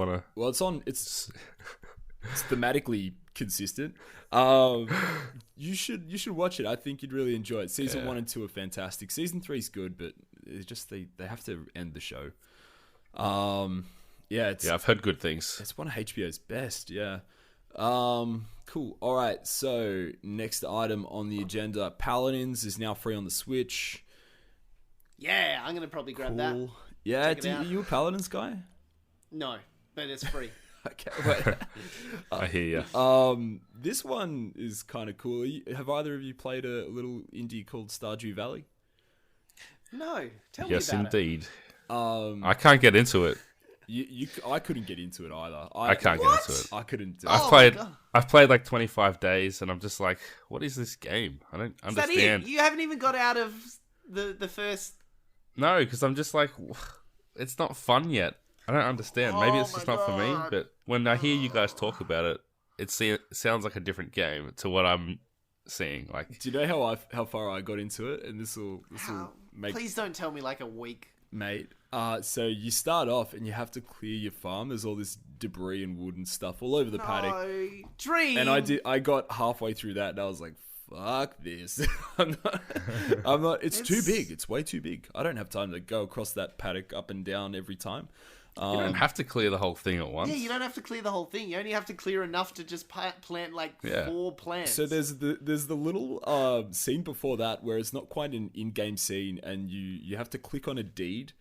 thematically consistent. You should watch it. I think you'd really enjoy it. Season 1 and 2 are fantastic. Season 3 is good, but it's just they have to end the show. I've heard good things. It's one of HBO's best. Yeah. Cool. All right. So next item on the agenda, Paladins is now free on the Switch. Yeah, I'm gonna probably grab that. Yeah. Are you a Paladins guy? No, but it's free. Okay, wait. I hear you. This one is kind of cool. Have either of you played a little indie called Stardew Valley? No, tell Yes, me about it. indeed. I can't get into it. I couldn't get into it either. I can't get into it. I couldn't do I've it. played. God. I've played like 25 days, and I'm just like, what is this game? I don't Is that understand. it? You haven't even got out of the first. No, because I'm just like, it's not fun yet. I don't understand. Maybe it's just not for me. But when I hear you guys talk about it, it sounds like a different game to what I'm seeing. Like, Do you know how far I got into it? And this will make Please don't tell me like a week. mate. So you start off and you have to clear your farm. There's all this debris and wood and stuff all over the paddock. No, dream. And I got halfway through that and I was like, fuck this. I'm not. It's too big. It's way too big. I don't have time to go across that paddock up and down every time. you don't have to clear the whole thing at once. Yeah, you don't have to clear the whole thing. You only have to clear enough to just plant like 4 plants. So there's the little scene before that where it's not quite an in-game scene, and you have to click on a deed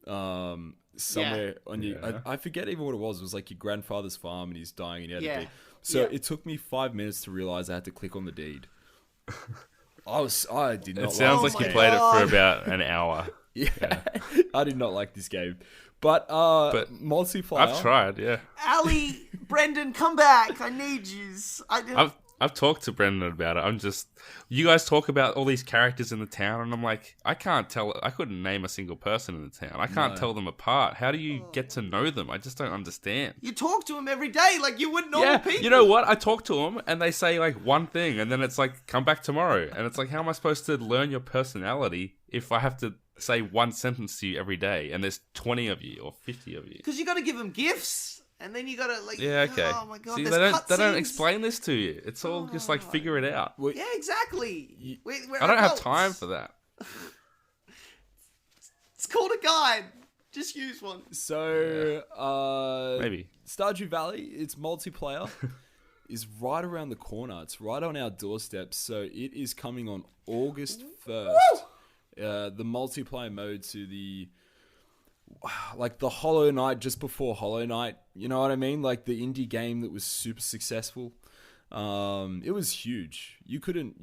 somewhere on you. I forget even what it was. It was like your grandfather's farm, and he's dying, and he had a deed. So it took me 5 minutes to realize I had to click on the deed. I did not. It sounds like you played it for about an hour. Yeah. I did not like this game. But multiplayer. I've tried, yeah. Ali, Brendan, come back. I need yous. I've talked to Brendan about it. You guys talk about all these characters in the town, and I'm like, I couldn't name a single person in the town. I can't tell them apart. How do you get to know them? I just don't understand. You talk to him every day like you would normal people. You know what? I talk to them, and they say like one thing, and then it's like, come back tomorrow. And it's like, how am I supposed to learn your personality if I have to say one sentence to you every day, and there's 20 of you or 50 of you? Because you got to give them gifts, and then you got to like. Yeah, okay. Oh my god, See, there's they don't cutscenes. explain this to you. It's all just like figure it out. Yeah, exactly. We're I don't have adults. time for that. It's called a guide. Just use one. So Maybe. Stardew Valley, its multiplayer is right around the corner. It's right on our doorstep. So it is coming on August 1st. The multiplayer mode to the Hollow Knight, just before Hollow Knight, you know what I mean? Like the indie game that was super successful. It was huge. You couldn't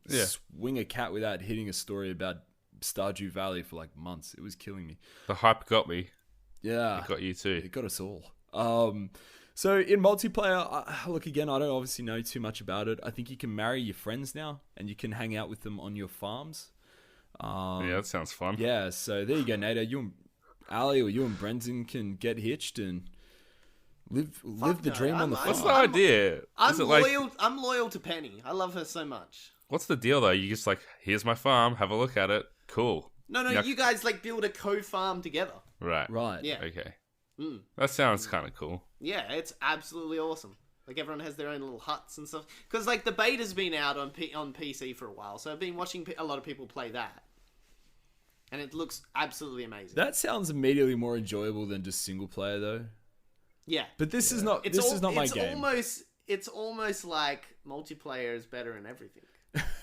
swing a cat without hitting a story about Stardew Valley for like months. It was killing me. The hype got me. Yeah, It got you too. it got us all. So in multiplayer, look, again, I don't obviously know too much about it. I think you can marry your friends now, and you can hang out with them on your farms. Yeah, that sounds fun. Yeah, so there you go, Nato. You and Ali or you and Brendan can get hitched and live the dream on the What's farm. the idea? I'm Is it loyal. like, I'm loyal to Penny. I love her so much. what's the deal though? You just like, here's my farm, have a look at it. Cool. No, Yeah. you guys like build a co-farm together. Right. Right. Yeah. Okay. That sounds kind of cool. Yeah, it's absolutely awesome. Like everyone has their own little huts and stuff. Because like the beta's been out on PC for a while, so I've been watching a lot of people play that, and it looks absolutely amazing. That sounds immediately more enjoyable than just single player, though. Yeah, But this is not. This is not my game. It's almost like multiplayer is better in everything.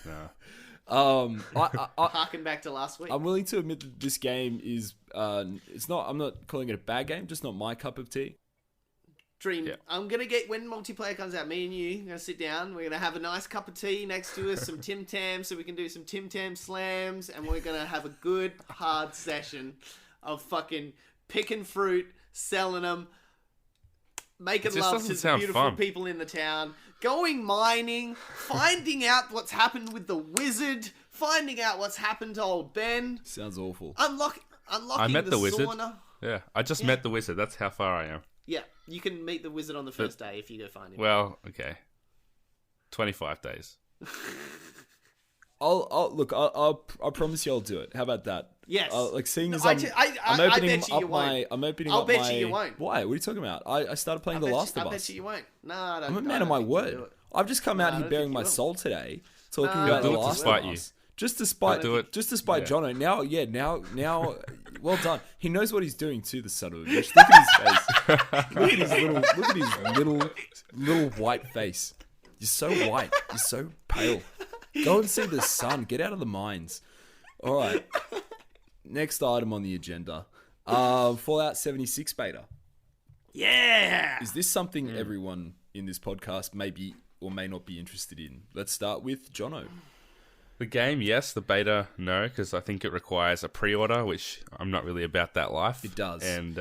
No. Harken back to last week. I'm willing to admit that this game is. It's not. I'm not calling it a bad game. Just not my cup of tea. Dream. Yeah. I'm gonna get when multiplayer comes out. Me and you are gonna sit down. We're gonna have a nice cup of tea next to us, some Tim Tams, so we can do some Tim Tam slams, and we're gonna have a good hard session of fucking picking fruit, selling them, making It just love doesn't to the sound beautiful fun. people in the town, going mining, finding out what's happened with the wizard, finding out what's happened to old Ben, Sounds awful. unlocking I met the wizard. sauna. Yeah, I just met the wizard. That's how far I am. Yeah, you can meet the wizard on the first day if you go find him. Well, okay. 25 days. I'll look. I promise you, I'll do it. How about that? Yes. Like seeing No, as I I'm bet opening you up you my. won't. I'm opening I'll up bet my. you you won't. Why? What are you talking about? I started playing The Last of I Us. bet you won't. No, I don't. I'm a I man don't of my think you'll do word. it. I've just come out I here don't bearing think my you will. soul today, talking No, about The I'll do it to Last spite of you. Us. Just to spite, do it. just to spite Yeah. Jono. Now, well done. He knows what he's doing too. The son of a bitch. Look at his face. Look at his little white face. You're so white. You're so pale. Go and see the sun. Get out of the mines. All right. Next item on the agenda. Fallout 76 beta. Yeah. Is this something everyone in this podcast may be or may not be interested in? Let's start with Jono. The game, yes. The beta, no, because I think it requires a pre-order, which I'm not really about that life. It does. And,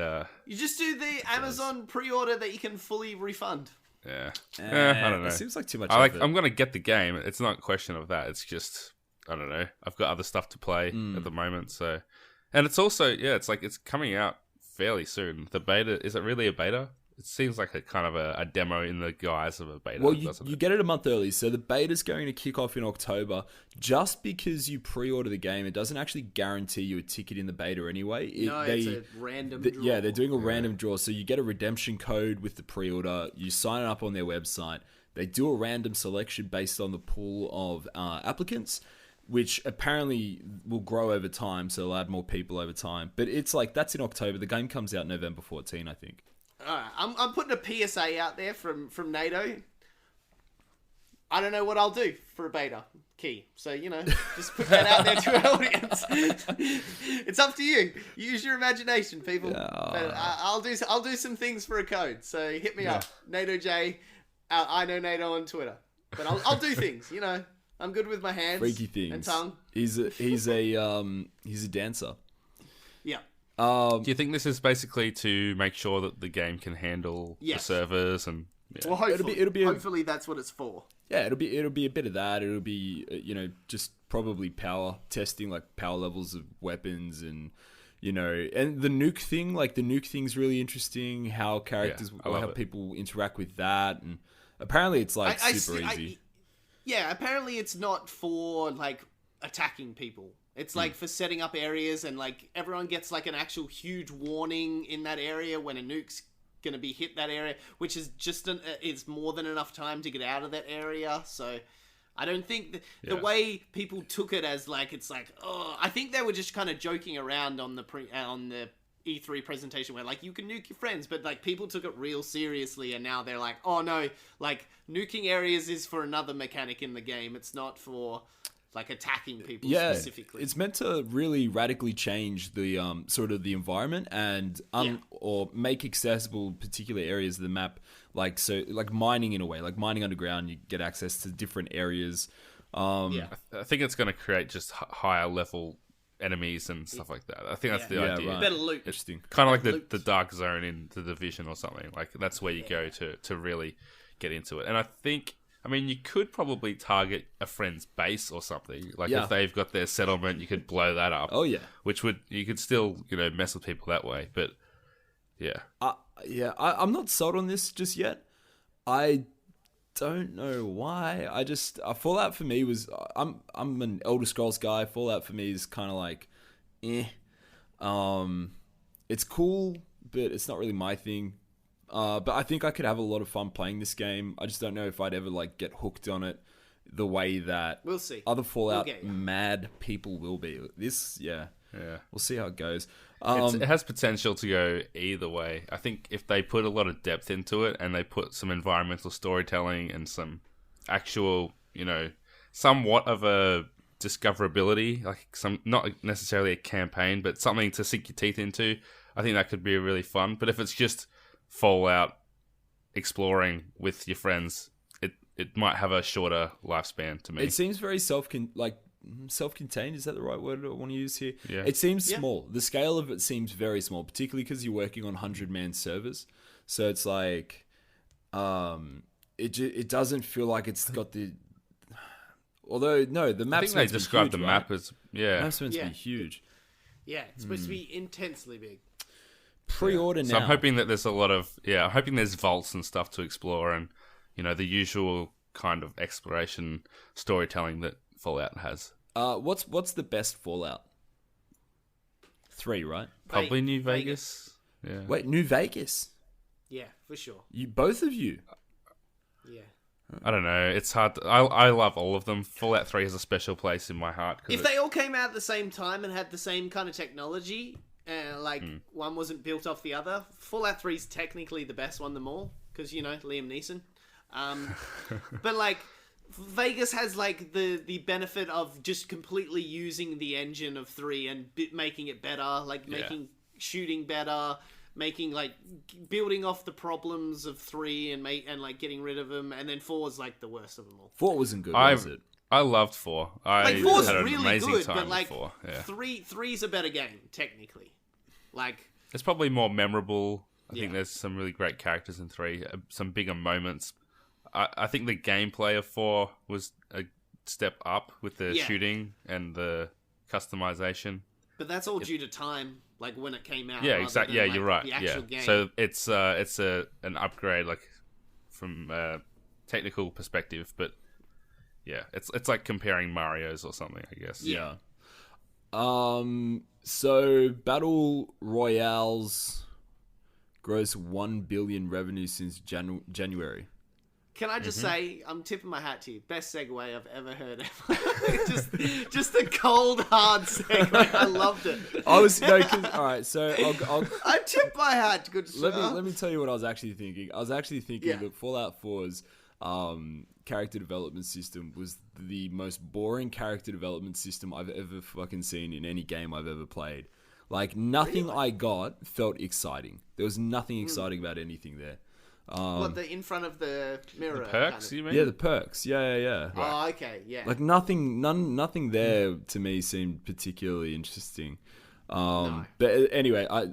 You just do the Amazon pre-order that you can fully refund. yeah. I don't know. It seems like too much I'm effort. going to get the game. It's not a question of that. It's just, I don't know. I've got other stuff to play at the moment, so... And it's also, it's like it's coming out fairly soon. The beta, is it really a beta? It seems like a kind of a demo in the guise of a beta. Well, doesn't you it? get it a month early, so the beta's going to kick off in October. Just because you pre-order the game, it doesn't actually guarantee you a ticket in the beta anyway. It's a random draw. Yeah, they're doing a random draw. So you get a redemption code with the pre-order. You sign up on their website. They do a random selection based on the pool of applicants, which apparently will grow over time, so they'll add more people over time. But it's like, that's in October. The game comes out November 14, I think. I'm putting a PSA out there from NATO. I don't know what I'll do for a beta key. So, just put that out there to our audience. It's up to you. Use your imagination, people. Yeah. But I'll do some things for a code. So hit me up. NATO J. I know NATO on Twitter. But I'll do things, I'm good with my hands Freaky things. and tongue. He's a dancer. Yeah. Do you think this is basically to make sure that the game can handle the Yes. servers and... Well, hopefully, it'll be hopefully that's what it's for. Yeah, it'll be a bit of that. It'll be just probably power testing, like power levels of weapons, and and the nuke thing. Like the nuke thing's really interesting. How characters, I love how it. people interact with that, and apparently it's like super easy. Yeah, apparently it's not for like attacking people. It's like for setting up areas, and like everyone gets like an actual huge warning in that area when a nuke's gonna be hit that area, which is just it's more than enough time to get out of that area. So I don't think the way people took it as like it's like, oh, I think they were just kind of joking around on the E3 presentation where like you can nuke your friends, but like people took it real seriously, and now they're like, oh no, like nuking areas is for another mechanic in the game. It's not for like attacking people specifically. It's meant to really radically change the sort of the environment and or make accessible particular areas of the map, like mining in a way, like mining underground. You get access to different areas. I think it's going to create just higher level enemies and stuff like that. I think that's the idea. Right. Better loot. Interesting. Kind of like the dark zone in the Division or something. Like that's where you go to really get into it. And I think, I mean, you could probably target a friend's base or something. Like if they've got their settlement, you could blow that up. Oh yeah. Which you could still mess with people that way. But yeah. I'm not sold on this just yet. I don't know why. Fallout for me was, I'm an Elder Scrolls guy. Fallout for me is kind of like, it's cool, but it's not really my thing. But I think I could have a lot of fun playing this game. I just don't know if I'd ever like get hooked on it the way that We'll see. other Fallout We'll get you. mad people will be. This, we'll see how it goes. It has potential to go either way. I think if they put a lot of depth into it and they put some environmental storytelling and some actual, somewhat of a discoverability, like some, not necessarily a campaign, but something to sink your teeth into, I think that could be really fun. But if it's just Fallout exploring with your friends, it might have a shorter lifespan to me. It seems very self-contained. Is that the right word I want to use here? Yeah. It seems small. The scale of it seems very small, particularly because you're working on 100-man servers. So it's like, it doesn't feel like it's got the. Although no, the map's I think they described the map as The map's meant to be huge. Yeah, it's supposed to be intensely big. Pre-order now. So I'm hoping that there's a lot of I'm hoping there's vaults and stuff to explore, and the usual kind of exploration storytelling that Fallout has. What's the best Fallout? 3, right? Probably New Vegas. Yeah. Wait, New Vegas? Yeah, for sure. You both of you? Yeah. I don't know. It's hard. I love all of them. Fallout 3 has a special place in my heart. If they all came out at the same time and had the same kind of technology, one wasn't built off the other, Fallout 3 is technically the best one of them all, because, Liam Neeson. But, like, Vegas has, like, the benefit of just completely using the engine of 3 and making it better, like, making shooting better, making like building off the problems of 3 and like getting rid of them, and then 4 is like the worst of them all. 4 wasn't good, was it? I loved 4. Like 4's had an really amazing good, time but like with 4. Yeah. 3's a better game technically. Like It's probably more memorable. I think there's some really great characters in 3, some bigger moments. I think the gameplay of 4 was a step up with the shooting and the customization. But that's all due to time, like when it came out. Yeah, exactly. Yeah, like, you're right. The actual Yeah, game. so it's an upgrade, like from a technical perspective, but yeah, it's like comparing Mario's or something, I guess. Yeah. So Battle Royales gross 1 billion revenue since January. Can I just say, I'm tipping my hat to you. Best segue I've ever heard ever. just a cold, hard segue. I loved it. I was all right. So I'll I tipped my hat. Good sir. let me tell you what I was actually thinking. I was actually thinking that Fallout 4's character development system was the most boring character development system I've ever fucking seen in any game I've ever played. Like nothing I got felt exciting. There was nothing exciting about anything there. What, the in front of the mirror? The perks, you mean? Yeah, the perks. Yeah. Oh, okay, yeah. Like nothing there to me seemed particularly interesting. No. But anyway, I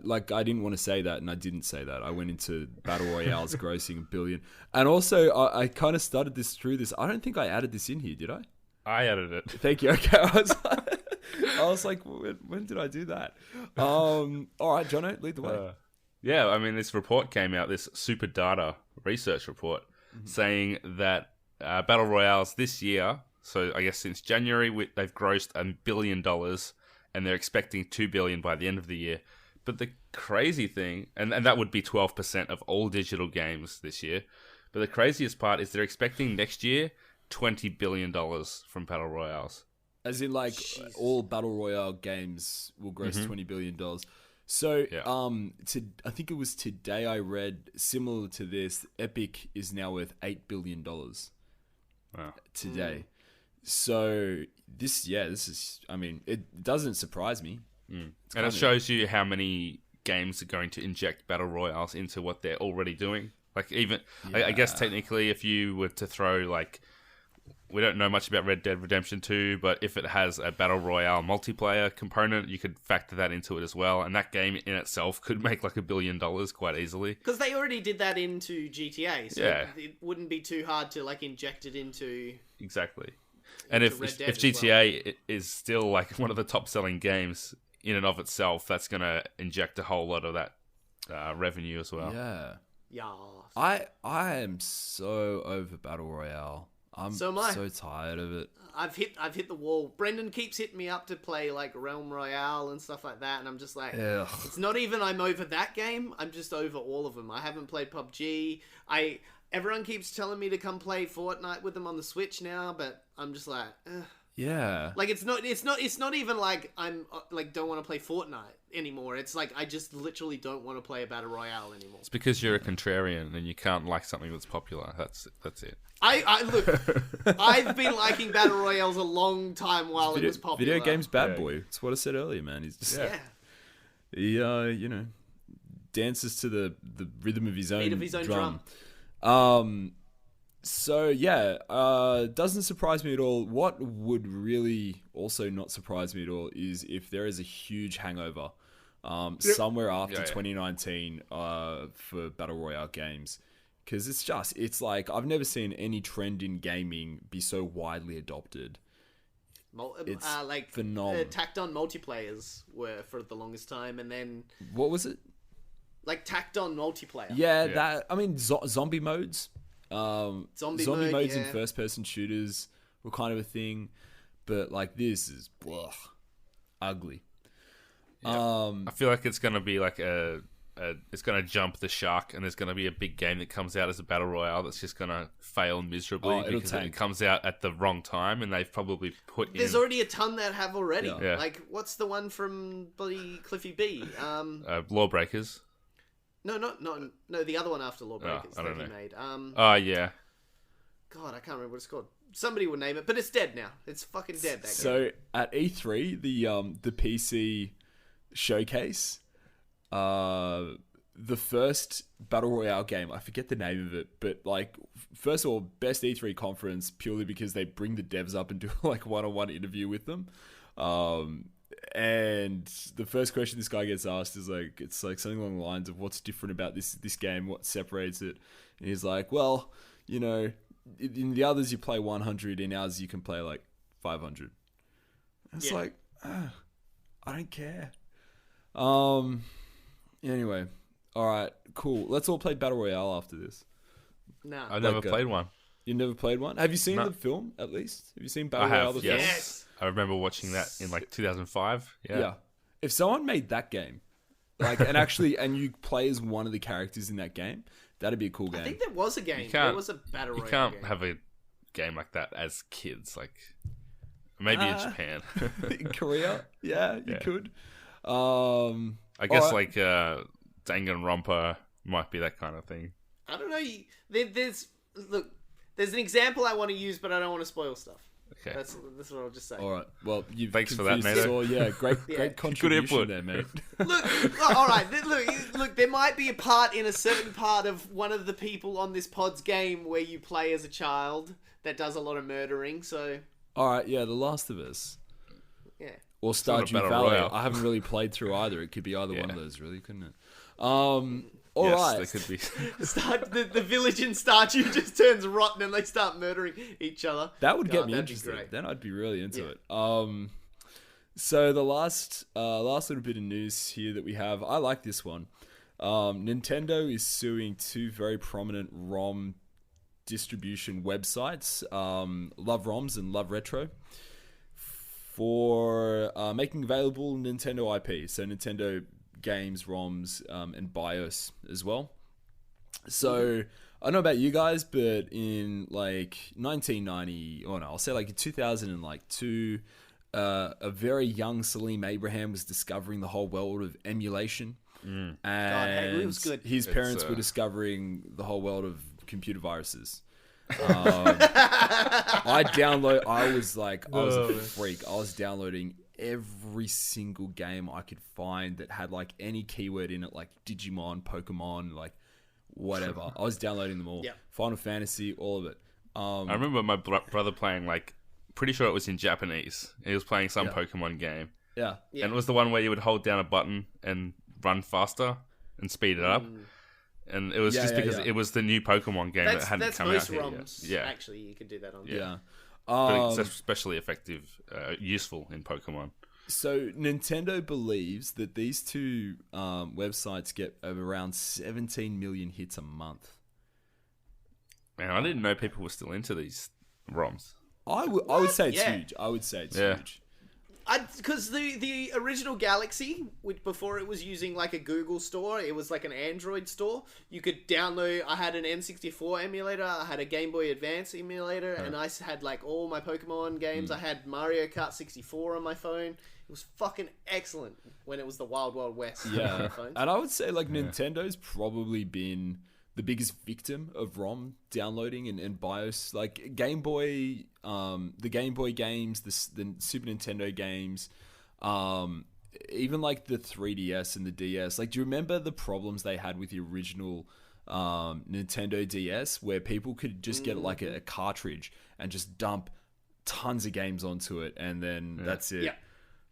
didn't want to say that, and I didn't say that. I went into Battle Royales grossing 1 billion, and also I kind of started this through this. I don't think I added this in here, did I? I added it. Thank you. Okay, I was like, when did I do that? All right, Jono, lead the way. Yeah, I mean, this report came out, this super data research report, saying that Battle Royales this year, so I guess since January, they've grossed $1 billion, and they're expecting $2 billion by the end of the year. But the crazy thing, and that would be 12% of all digital games this year, but the craziest part is they're expecting next year $20 billion from Battle Royales. As in, like, all Battle Royale games will gross $20 billion. So, I think it was today I read, similar to this, Epic is now worth $8 billion today. So, this is, I mean, it doesn't surprise me. And it shows you how many games are going to inject Battle Royales into what they're already doing. Like, even, I guess technically, if you were to throw, like, we don't know much about Red Dead Redemption 2, but if it has a Battle Royale multiplayer component, you could factor that into it as well. And that game in itself could make like $1 billion quite easily. Because they already did that into GTA, so it wouldn't be too hard to like inject it into... Exactly. And if GTA is still like one of the top selling games in and of itself, that's going to inject a whole lot of that revenue as well. Yeah. I am so over Battle Royale. I'm so tired of it. I've hit the wall. Brendan keeps hitting me up to play like Realm Royale and stuff like that, and I'm just like, it's not even I'm over that game. I'm just over all of them. I haven't played PUBG. Everyone keeps telling me to come play Fortnite with them on the Switch now, but I'm just like, yeah. Like it's not even like I'm like don't want to play Fortnite anymore. It's like I just literally don't want to play a Battle Royale anymore. It's because you're a contrarian and you can't like something that's popular. That's it. I look, I've been liking Battle Royales a long time while it was popular. Video games bad boy. It's what I said earlier, man. He's just he dances to the rhythm of his own, beat of his own drum. So doesn't surprise me at all. What would really also not surprise me at all is if there is a huge hangover somewhere after 2019 for Battle Royale games. Because it's like, I've never seen any trend in gaming be so widely adopted. It's like phenomenal. Tacked on multiplayers were for the longest time, and then... What was it? Like tacked on multiplayer. Yeah. That, I mean, zombie modes. Zombie modes in first-person shooters were kind of a thing. But, like, this is ugly. I feel like it's going to be like it's going to jump the shark, and there's going to be a big game that comes out as a battle royale that's just going to fail miserably because it comes out at the wrong time, and they've probably put There's already a ton that have already. Yeah. Like, what's the one from bloody Cliffy B? Lawbreakers. No, the other one after Lawbreakers I don't that he know. made. Yeah. God, I can't remember what it's called. Somebody would name it, but it's dead now. It's fucking dead, that game. So, at E3, the PC showcase, the first Battle Royale game, I forget the name of it, but like, first of all, best E3 conference purely because they bring the devs up and do like one-on-one interview with them. And the first question this guy gets asked is like, it's like something along the lines of what's different about this game, what separates it. And he's like, well, you know, in the others you play 100, in ours you can play like 500. It's like, I don't care. Anyway, all right, cool. Let's all play Battle Royale after this. No. I've never played one. You never played one? Have you seen the film at least? Have you seen Battle I Royale? have, The yes. I remember watching that in like 2005. Yeah. If someone made that game, like, and you play as one of the characters in that game, that'd be a cool game. I think there was a game. There was a Battle Royale You can't game. have a game like that as kids. Like, maybe in Japan. In Korea? Yeah, you could. I guess like Danganronpa might be that kind of thing. I don't know. There's an example I want to use, but I don't want to spoil stuff. Okay. That's what I'll just say. All right. Well, you've Thanks for that, confused Nato. us all. Yeah, great contribution there, mate. All right. Look. There might be a part in a certain part of one of the people on this pod's game where you play as a child that does a lot of murdering. So. All right. Yeah, The Last of Us. Yeah. Or not a Stardew battle Valley. royale. I haven't really played through either. It could be either one of those, really, couldn't it? All yes, right. there could be. The village in Stardew just turns rotten and they start murdering each other. That would get me that'd be interested. great. Then I'd be really into it. So the last little bit of news here that we have, I like this one. Nintendo is suing two very prominent ROM distribution websites, Love ROMs and Love Retro, for making available Nintendo IP. So Nintendo games, ROMs, and BIOS as well. So I don't know about you guys, but in like 1990, or no, I'll say like in 2002, a very young Saleem Abraham was discovering the whole world of emulation, and it was good. his It's, parents were discovering the whole world of computer viruses. I was a freak. I was downloading every single game I could find that had like any keyword in it, like Digimon, Pokemon, like whatever. I was downloading them all. Yeah. Final Fantasy, all of it. I remember my brother playing, like, pretty sure it was in Japanese. He was playing some Pokemon game. Yeah. And it was the one where you would hold down a button and run faster and speed it up. And it was just because it was the new Pokemon game that hadn't come out most here ROMs. yet. Yeah. Actually, you could do that on. Yeah. But it's especially effective, useful in Pokemon. So Nintendo believes that these two websites get around 17 million hits a month. Man, I didn't know people were still into these ROMs. I would say it's Yeah. huge. I would say it's Yeah. huge. Because the original Galaxy, which before it was using like a Google store, it was like an Android store. You could download. I had an N64 emulator. I had a Game Boy Advance emulator, and I had like all my Pokemon games. I had Mario Kart 64 on my phone. It was fucking excellent when it was the Wild Wild West. Yeah, phones. and I would say like Nintendo's probably been the biggest victim of ROM downloading and BIOS. Like Game Boy, the Game Boy games, the Super Nintendo games, even like the 3DS and the DS. Like, do you remember the problems they had with the original Nintendo DS, where people could just get like a cartridge and just dump tons of games onto it, and then that's it. Yeah.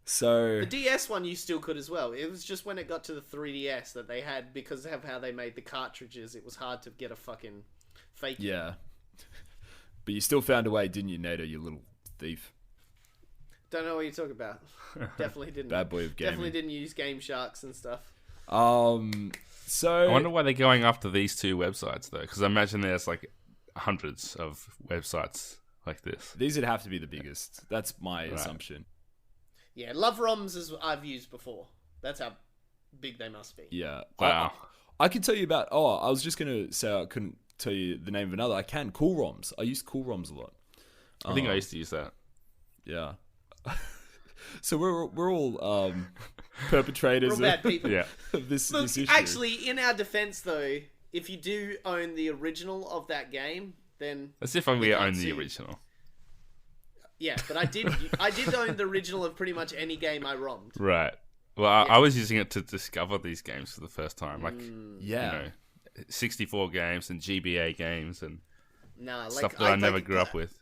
So The DS one you still could as well. It was just when it got to the 3DS that they had, because of how they made the cartridges, it was hard to get a fucking fake. yeah, but you still found a way, didn't you, Nato? You little thief. Don't know what you're talking about. Definitely didn't. Bad boy of gaming. Definitely didn't use Game Sharks and stuff. So I wonder why they're going after these two websites, though, because I imagine there's like hundreds of websites like this. these would have to be the biggest. That's my assumption. Yeah, Love ROMs is I've used before. That's how big they must be. Yeah. Wow. I could tell you about. Oh, I was just gonna say I couldn't tell you the name of another. I can. Cool ROMs. I use Cool ROMs a lot. I think I used to use that. Yeah. So we're all perpetrators We're all bad people. Yeah. of this Look, issue. actually, in our defense, though, if you do own the original of that game, then As if we can't own sue the you. original. Yeah, but I did own the original of pretty much any game I ROM'd. Right. Well, I was using it to discover these games for the first time. Like, Yeah. you know, 64 games and GBA games and Nah, like, stuff that I never grew up with.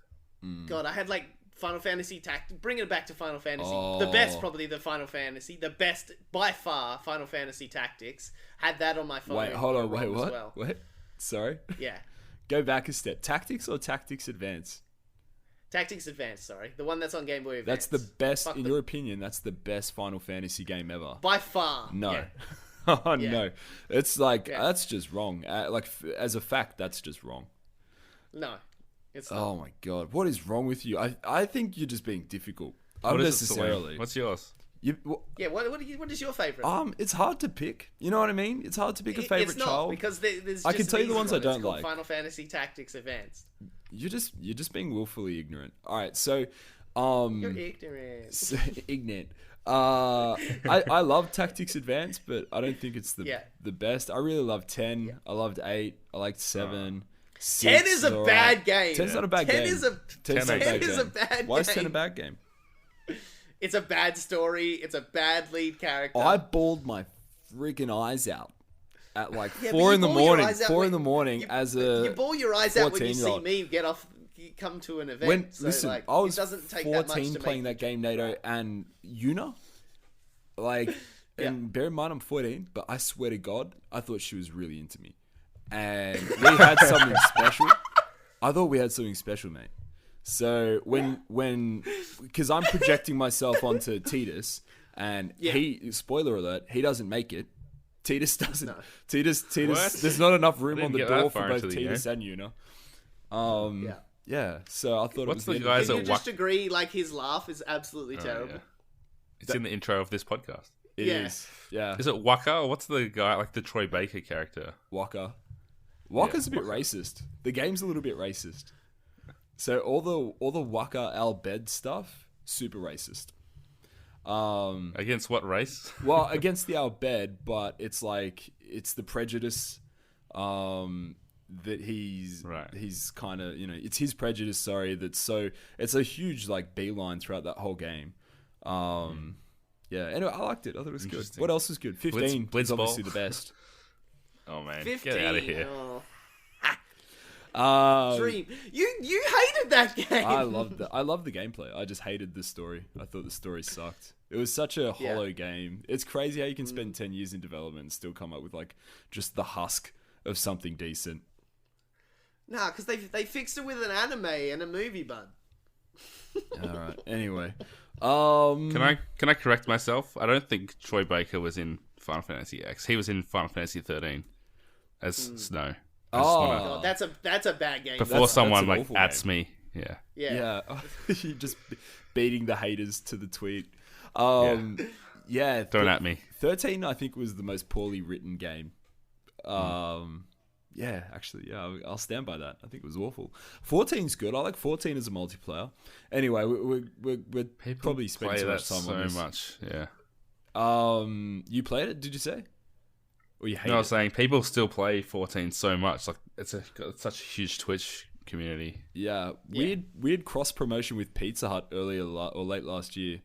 God, I had like Final Fantasy Bringing it back to Final Fantasy. The best, probably the Final Fantasy. The best by far, Final Fantasy Tactics. Had that on my phone. Wait, hold on. Wait, as what? well. Wait. Sorry. Yeah. Go back a step. Tactics or Tactics Advance? Tactics Advance, sorry. The one that's on Game Boy Advance. That's the best, Fuck in the- your opinion, that's the best Final Fantasy game ever. By far. No. Yeah. Oh, Yeah. no. It's like, Yeah. that's just wrong. As a fact, that's just wrong. No. It's not. Oh my god. What is wrong with you? I think you're just being difficult. What is it, Saleem? Unnecessarily. What's yours? Yeah, what is your favourite? It's hard to pick. You know what I mean? It's hard to pick a favorite It's not, child. because there's I can just tell an you the easy ones one. I don't It's called like. Final Fantasy Tactics Advanced. You're just being willfully ignorant. All right, so You're ignorant. ignorant. I love Tactics Advance, but I don't think it's the best. I really love 10. I loved 8. I liked 7. 10 is a bad game. 10's not a bad game. 10 is a 10's not a bad Why is 10 a game. bad game? It's a bad story. It's a bad lead character. I bawled my freaking eyes out at like Yeah, 4 but in the you bawl your morning. eyes out 4 in when- the morning as a you bawl your eyes out when you see 14-year-old. me get off. You come to an event. When so listen, like, I was it doesn't take that much 14 to playing make that game, Nato, and Yuna. Like, and bear in mind I'm 14, but I swear to God, I thought she was really into me, and we had something special. I thought we had something special, mate. So when because I'm projecting myself onto Titus, and he, spoiler alert, he doesn't make it. Titus doesn't. Titus. What? There's not enough room I on didn't the get door that for far both into the Titus and Yuna. Yeah. So I thought What's it was the guys Can that you just agree? Like his laugh is absolutely terrible. Yeah. It's in the intro of this podcast. It Yeah. is. Yeah. Is it Waka or what's the guy, like the Troy Baker character? Waka. Waka's a bit racist. The game's a little bit racist. So all the Waka Al Bed stuff, super racist. Against what race? Well, against the Al Bed, but it's like it's the prejudice that he's kind of, it's his prejudice, that's so it's a huge like beeline throughout that whole game. Yeah, anyway, I liked it. I thought it was good. What else was good? 15 Blitz is obviously ball. the best. Oh man, 15. get out of here. Dream. You hated that game. I love the gameplay. I just hated the story. I thought the story sucked. It was such a hollow game. It's crazy how you can spend 10 years in development and still come up with like just the husk of something decent. Nah, because they fixed it with an anime and a movie, bud. All right. Anyway, Can I correct myself? I don't think Troy Baker was in Final Fantasy X. He was in Final Fantasy 13 as Snow. I just wanna- God, that's a bad game. before that's someone an like awful ats game. me. Yeah. Yeah. you just beating the haters to the tweet. Yeah, Don't at me. 13, I think, was the most poorly written game. Yeah, actually, I'll stand by that. I think it was awful. 14's good. I like 14 as a multiplayer. Anyway, we're probably spending Play too that much time so on this. much. Yeah. You played it? Did you say? Or you hate No, I it? was saying people still play 14 so much. Like it's such a huge Twitch community. Yeah, weird cross promotion with Pizza Hut or late last year,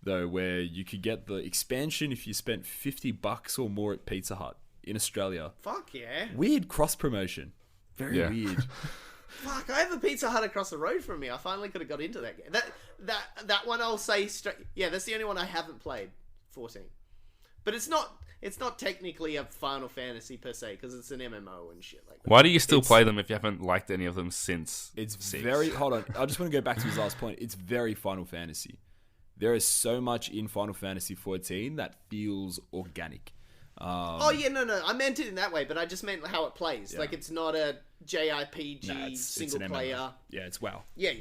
though, where you could get the expansion if you spent $50 or more at Pizza Hut in Australia. Fuck yeah. Weird cross promotion. Very weird. Fuck, I have a Pizza Hut across the road from me. I finally could have got into that game. That one I'll say straight. Yeah, that's the only one I haven't played. 14, but it's not technically a Final Fantasy per se because it's an MMO and shit like that. Why do you still play them if you haven't liked any of them since? It's 6? very. Hold on. I just want to go back to his last point. It's very Final Fantasy. There is so much in Final Fantasy 14 that feels organic. Oh yeah, no, I meant it in that way, but I just meant how it plays. Like it's not a JRPG Nah, it's single an MMO. player. Yeah, it's WoW. Yeah.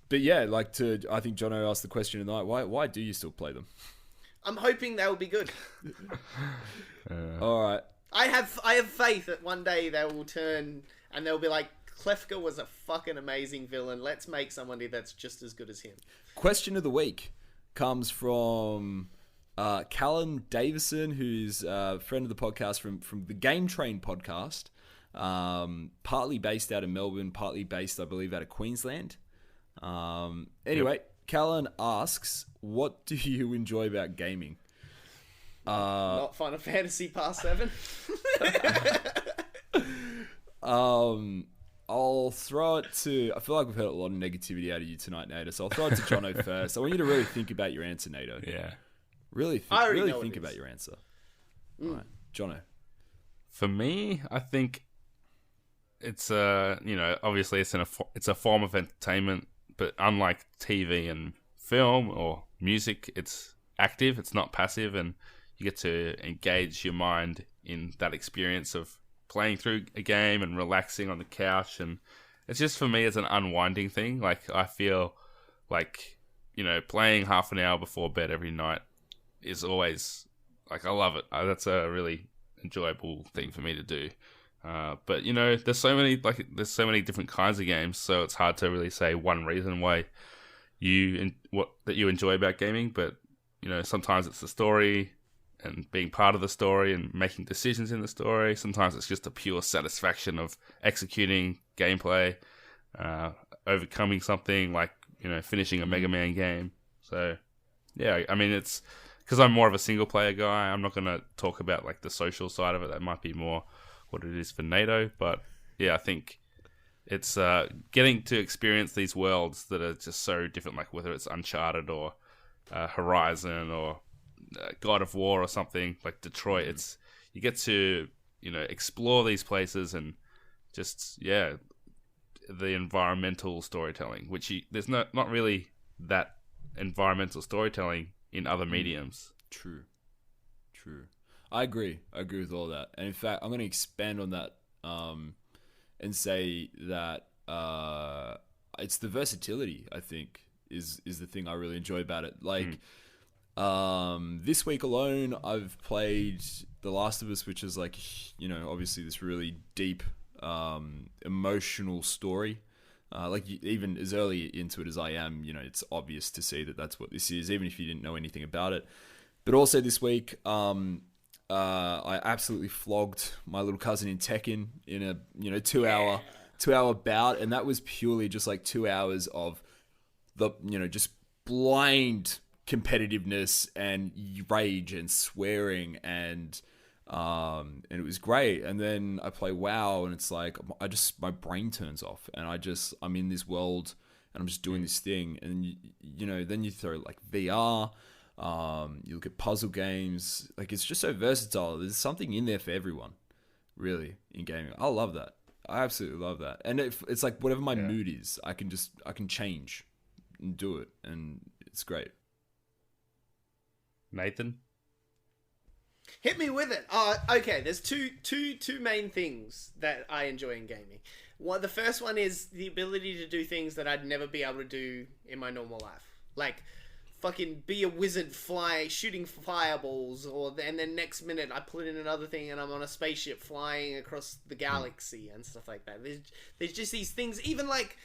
But yeah, I think Jono asked the question tonight. Why do you still play them? I'm hoping they will be good. All right. I have faith that one day they will turn and they'll be like, Klefka was a fucking amazing villain. Let's make somebody that's just as good as him. Question of the week comes from Callum Davison, who's a friend of the podcast from the Game Train podcast, partly based out of Melbourne, partly based, I believe, out of Queensland. Anyway, Callan asks, what do you enjoy about gaming? Not Final Fantasy past 7. I'll throw it to... I feel like we've heard a lot of negativity out of you tonight, Nato, so I'll throw it to Jono first. I want you to really think about your answer, Nato. Yeah. Really think about your answer. All right, Jono. For me, I think it's obviously it's a form of entertainment, but unlike TV and film or music, it's active, it's not passive, and you get to engage your mind in that experience of playing through a game and relaxing on the couch. And it's just, for me, it's an unwinding thing. Like, I feel like, playing half an hour before bed every night is always, like, I love it. That's a really enjoyable thing for me to do. But there's so many different kinds of games, so it's hard to really say one reason why you enjoy about gaming. But sometimes it's the story and being part of the story and making decisions in the story. Sometimes it's just a pure satisfaction of executing gameplay, overcoming something, like finishing a Mega Man game. So yeah, I mean, it's because I'm more of a single player guy. I'm not going to talk about like the social side of it. That might be more what it is for Nato. But yeah, I think it's getting to experience these worlds that are just so different, like whether it's Uncharted or Horizon or God of War or something like Detroit. It's, you get to explore these places and just the environmental storytelling, which there's not really that environmental storytelling in other mediums. True. I agree with all that, and in fact I'm going to expand on that and say that it's the versatility, I think, is the thing I really enjoy about it. Like this week alone I've played The Last of Us, which is like, obviously this really deep emotional story. Like, even as early into it as I am, it's obvious to see that that's what this is, even if you didn't know anything about it. But also this week, I absolutely flogged my little cousin in Tekken in a 2-hour bout, and that was purely just like 2 hours of the just blind competitiveness and rage and swearing, and it was great. And then I play WoW, and it's like my brain turns off, and I'm in this world, and I'm just doing this thing. And then you throw like VR, you look at puzzle games, like it's just so versatile. There's something in there for everyone, really, in gaming. I love that. I absolutely love that. And it's like whatever my mood is, I can change and do it, and it's great. Nathan? Hit me with it. Okay, there's two main things that I enjoy in gaming. The first one is the ability to do things that I'd never be able to do in my normal life. Like, fucking be a wizard shooting fireballs, and then next minute I put in another thing and I'm on a spaceship flying across the galaxy and stuff like that. There's just these things, even like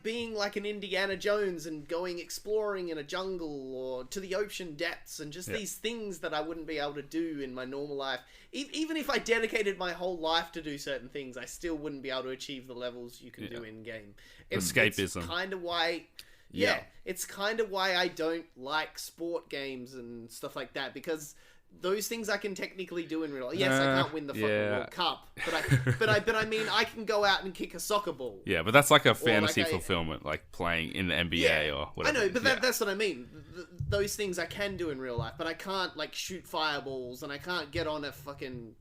being like an Indiana Jones and going exploring in a jungle or to the ocean depths, and just these things that I wouldn't be able to do in my normal life. Even if I dedicated my whole life to do certain things, I still wouldn't be able to achieve the levels you can do in game. Escapism. It's kind of why... it's kind of why I don't like sport games and stuff like that, because those things I can technically do in real life. Yes, I can't win the fucking World Cup, but I mean, I can go out and kick a soccer ball. Yeah, but that's like a fantasy fulfillment, like playing in the NBA or whatever. I know, but that's what I mean. Those things I can do in real life, but I can't like shoot fireballs, and I can't get on a fucking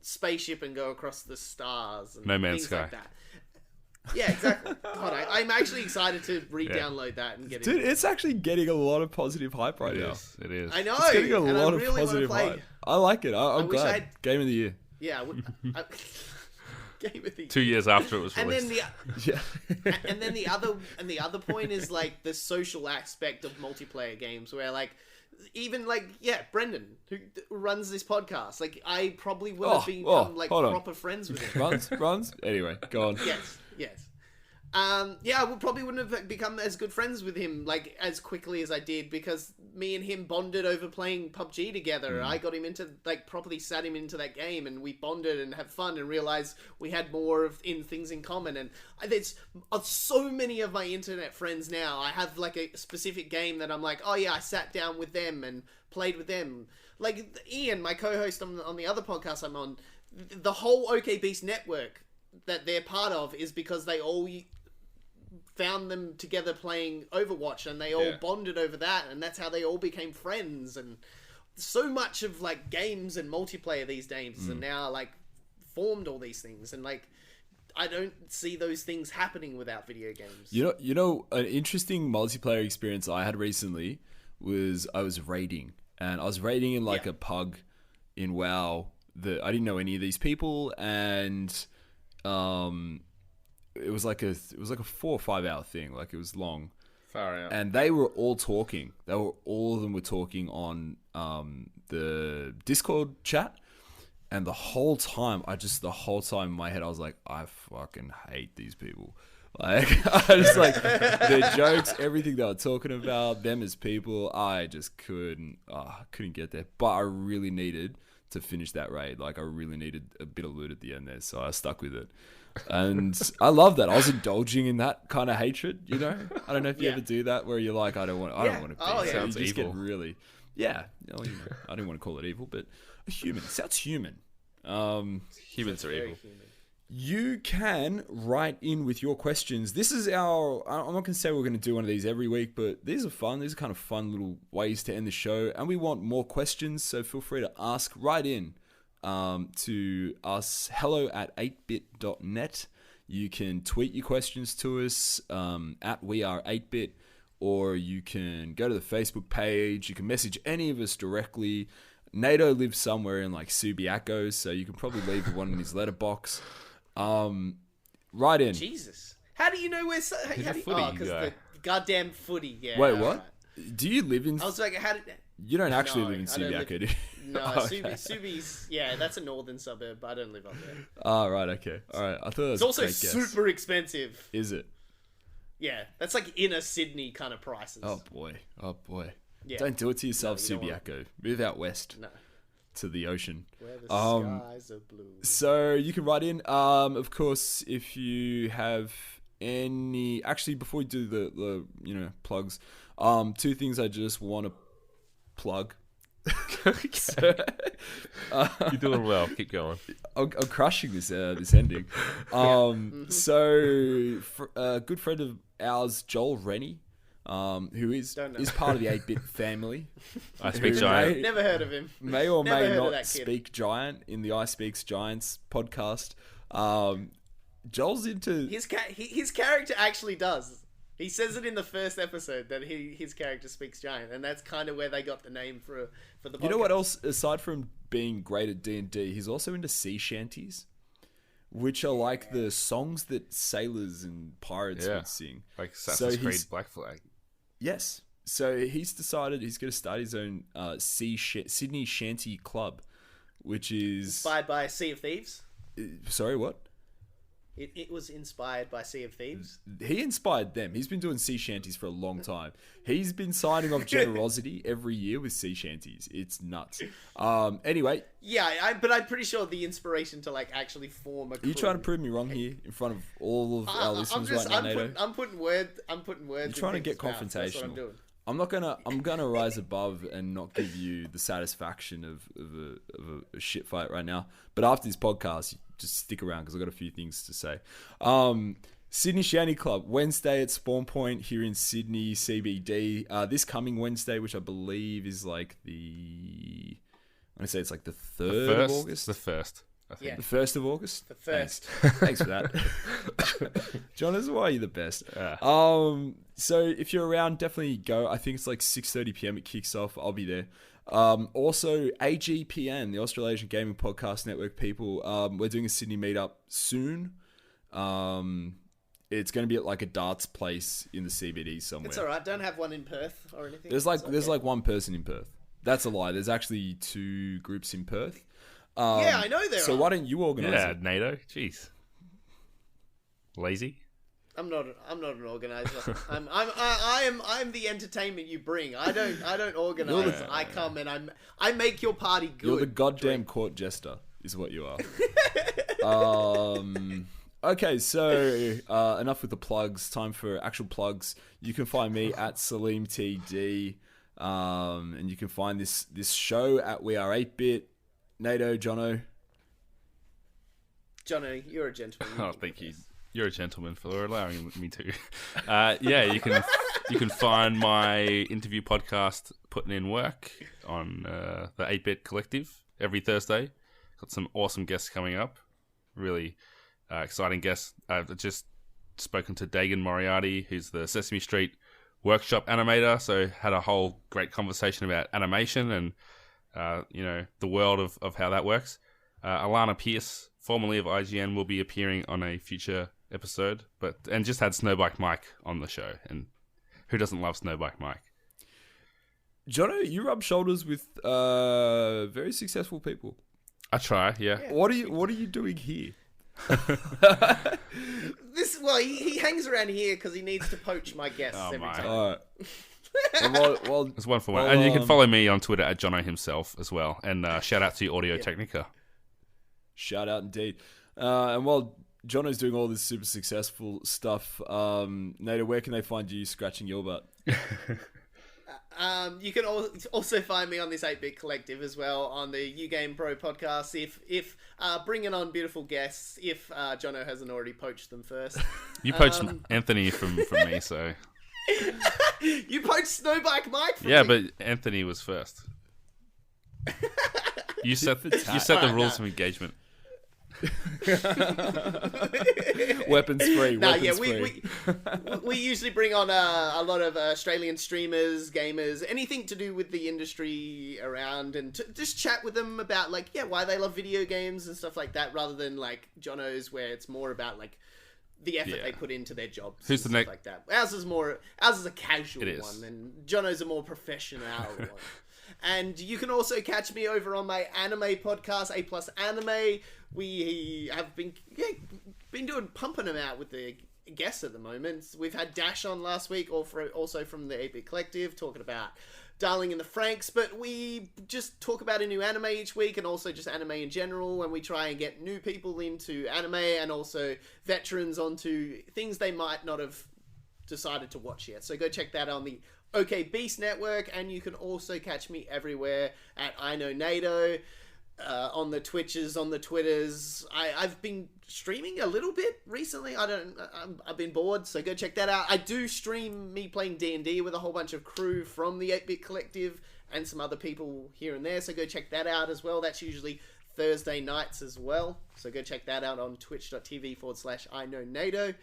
spaceship and go across the stars and No Man's things Sky. like that. Yeah, exactly. God, I'm actually excited to re-download that and get it. Dude, it's actually getting a lot of positive hype right now. It is. I know. It's getting a lot of really positive hype. I like it. I'm glad. Game of the year. Yeah. Game of the year. 2 years after it was released. And then the other point is like the social aspect of multiplayer games, where like even like Brendan, who runs this podcast, like I probably would have become like proper friends with him. Runs. Anyway, go on. Yes. Yeah, I probably wouldn't have become as good friends with him like as quickly as I did because me and him bonded over playing PUBG together. I got him into properly sat him into that game, and we bonded and had fun and realized we had more in things in common. And there's so many of my internet friends now. I have like a specific game that I'm like, oh yeah, I sat down with them and played with them. Like Ian, my co-host on the other podcast I'm on, the whole OK Beast network that they're part of is because they all found them together playing Overwatch, and they all bonded over that, and that's how they all became friends. And so much of like games and multiplayer these days and now like formed all these things, and like I don't see those things happening without video games. You know, an interesting multiplayer experience I had recently was I was raiding, and I was raiding in like a pug in WoW that I didn't know any of these people, and it was like a 4 or 5 hour thing. Like it was long. Far out. And they were all talking. All of them were talking on the Discord chat. And the whole time in my head, I was like, I fucking hate these people. Like, I just like their jokes, everything they were talking about, them as people. I just couldn't get there. But I really needed to finish that raid. Like, I really needed a bit of loot at the end there, so I stuck with it. And I love that. I was indulging in that kind of hatred, you know? I don't know if you ever do that where you're like, I don't want to be. Oh, yeah. Sounds you just evil. get really, I don't want to call it evil, but a human. It sounds human. Humans are evil. You can write in with your questions. This is I'm not going to say we're going to do one of these every week, but these are fun. These are kind of fun little ways to end the show. And we want more questions, so feel free to ask. Write in to us, hello@8bit.net. You can tweet your questions to us at weare8bit, or you can go to the Facebook page. You can message any of us directly. Nato lives somewhere in like Subiaco, so you can probably leave one in his letterbox. Write in. Jesus. How do you know where... because the goddamn footy, yeah. Wait, what? Do you live in... I was like, how did... You don't actually live in Subiaco, do you? No, okay. Subi's... Yeah, that's a northern suburb, but I don't live up there. Oh, right, okay. All right, I thought it was It's also a great guess. super expensive. Is it? Yeah, that's like inner Sydney kind of prices. Oh, boy. Yeah. Don't do it to yourself, No, you don't Subiaco. Move out west to the ocean. Where the skies are blue. So you can write in. Of course, if you have any... Actually, before we do the plugs, 2 things I just want to plug. So, You're doing well. Keep going. I'm crushing this ending. So, a good friend of ours, Joel Rennie, who is part of the 8-bit family. I Speak Giant. Never heard of him. May or Never may heard of not that kid. speak giant in the I Speaks Giants podcast. Joel's into... His character actually does. He says it in the first episode that his character speaks giant, and that's kind of where they got the name for the podcast. You know what else? Aside from being great at D&D, he's also into sea shanties, which are like the songs that sailors and pirates would sing. Like Assassin's Creed Black Flag. Yes. So he's decided he's going to start his own Sydney Shanty Club, which is... Inspired by Sea of Thieves? Sorry, what? It was inspired by Sea of Thieves. He inspired them. He's been doing sea shanties for a long time. He's been signing off generosity every year with sea shanties. It's nuts. Anyway. Yeah, but I'm pretty sure the inspiration to like actually form a crew. Are you trying to prove me wrong here in front of all of our listeners right now, Nato? I'm putting words. You're trying to get confrontational. That's what I'm doing. I'm gonna rise above and not give you the satisfaction of a shit fight right now. But after this podcast, just stick around because I've got a few things to say. Sydney Shanty Club, Wednesday at Spawn Point here in Sydney CBD. This coming Wednesday, which I believe is like I'm gonna say it's like the 3rd of August. The 1st. I think. Yeah. The 1st of August? The 1st. Thanks for that. John, this is why you're the best. Yeah. So if you're around, definitely go. I think it's like 6:30 p.m. it kicks off. I'll be there. Also, AGPN, the Australasian Gaming Podcast Network people, we're doing a Sydney meetup soon. It's going to be at like a darts place in the CBD somewhere. It's alright, don't have one in Perth or anything. There's like one person in Perth. That's a lie. There's actually 2 groups in Perth. I know there So are. why don't you organise Yeah, it? NATO. Jeez. Lazy. I'm not an organizer. I'm the entertainment you bring. I don't organize. I come and I make your party good. You're the goddamn court jester, is what you are. Okay, so enough with the plugs. Time for actual plugs. You can find me at Saleem TD, and you can find this show at We Are 8-Bit. Nato, Jono. Jono, you're a gentleman. Oh, thank you. You're a gentleman for allowing me to. Yeah, you can find my interview podcast, Putting in Work, on the 8-Bit Collective every Thursday. Got some awesome guests coming up. Really exciting guests. I've just spoken to Dagan Moriarty, who's the Sesame Street workshop animator. So had a whole great conversation about animation and the world of how that works. Alana Pierce, formerly of IGN, will be appearing on a future episode, and just had Snowbike Mike on the show, and who doesn't love Snowbike Mike? Jono, you rub shoulders with very successful people. I try, yeah. What are you doing here? He hangs around here because he needs to poach my guests every time. All right. Well, it's one for one. And you can follow me on Twitter at Jono himself as well. And shout out to Audio Technica. Shout out indeed. And while Jono's doing all this super successful stuff, Nato, where can they find you scratching your butt? You can also find me on this 8-Bit Collective as well on the You Game Pro podcast. If bringing on beautiful guests, if Jono hasn't already poached them first. You poached Anthony from me, so... You poached Snowbike Mike from me. me. But Anthony was first. You set the rules of engagement. Weapons free. We usually bring on a lot of Australian streamers, gamers, anything to do with the industry around, and just chat with them about why they love video games and stuff like that, rather than like Jono's, where it's more about the effort they put into their jobs. Who's the next? Like that. Ours is a casual one, and Jono's a more professional one. And you can also catch me over on my anime podcast, A+ Anime. We have been doing pumping them out with the guests at the moment. We've had Dash on last week, also from the 8-Bit Collective, talking about Darling in the Franxx. But we just talk about a new anime each week, and also just anime in general. And we try and get new people into anime, and also veterans onto things they might not have decided to watch yet. So go check that on the OK Beast Network, and you can also catch me everywhere at I Know Nato, on the Twitches, on the Twitters. I've been streaming a little bit recently. I've been bored, so go check that out. I do stream me playing D&D with a whole bunch of crew from the 8-Bit Collective and some other people here and there, so go check that out as well. That's usually Thursday nights as well, so go check that out on twitch.tv/I Know Nato.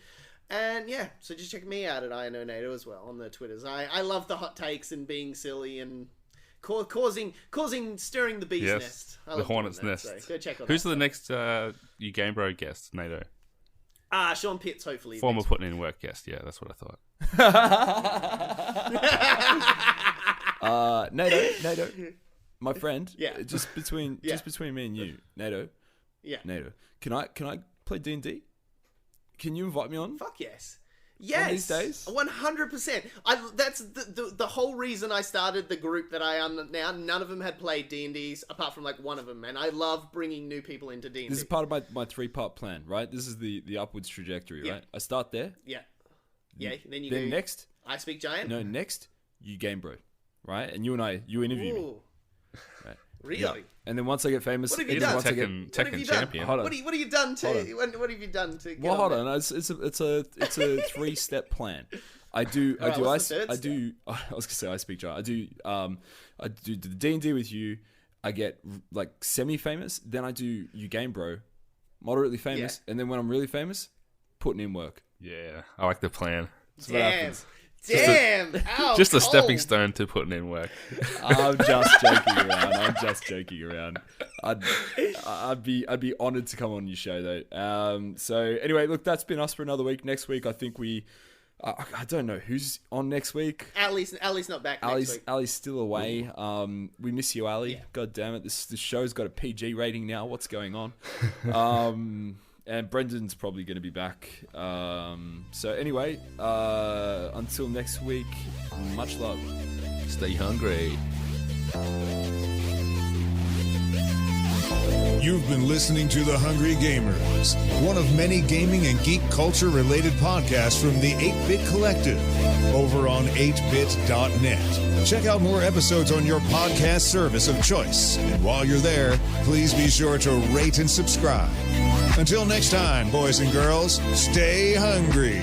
And yeah, so just check me out at I Know Nato as well on the Twitters. I love the hot takes and being silly and causing stirring the bee's nest. The hornet's nest. So go check on Who's that the next You Game Bro guest, Nato? Sean Pitts, hopefully. Former Putting in Work guest. Yeah, that's what I thought. Nato, my friend. Yeah. Just between me and you, Nato. Yeah. Nato, can I play D&D? Can you invite me on? Fuck yes. Yes. These days? 100%. That's the whole reason I started the group that I am now. None of them had played D&Ds apart from one of them, and I love bringing new people into D&D. This is part of my 3-part plan, right? This is the upwards trajectory, right? I start there. Yeah. Yeah. Then next, I Speak Giant. No, next, You Game Bro, right? And you interview me. Right. Really? Yeah. And then once I get famous, what have you done? Tekken champion. What have you done to? What have you done to? Well, hold on. It's a 3-step plan. I was gonna say I Speak Giant. I do the D&D with you. I get semi-famous. Then I do You Game Bro, moderately famous, and then when I'm really famous, Putting in Work. Yeah, I like the plan. Damn! Just a stepping stone to Putting in Work. I'm just joking around. I'd be honoured to come on your show though. So anyway, look, that's been us for another week. Next week, I think I don't know who's on next week. Ali's not back next week. Ali's still away. We miss you, Ali. Yeah. God damn it, this show's got a PG rating now. What's going on? And Brendan's probably going to be back. So anyway, until next week, much love. Stay hungry. You've been listening to The Hungry Gamers, one of many gaming and geek culture related podcasts from the 8-Bit Collective over on 8bit.net. Check out more episodes on your podcast service of choice. And while you're there, please be sure to rate and subscribe. Until next time, boys and girls, stay hungry.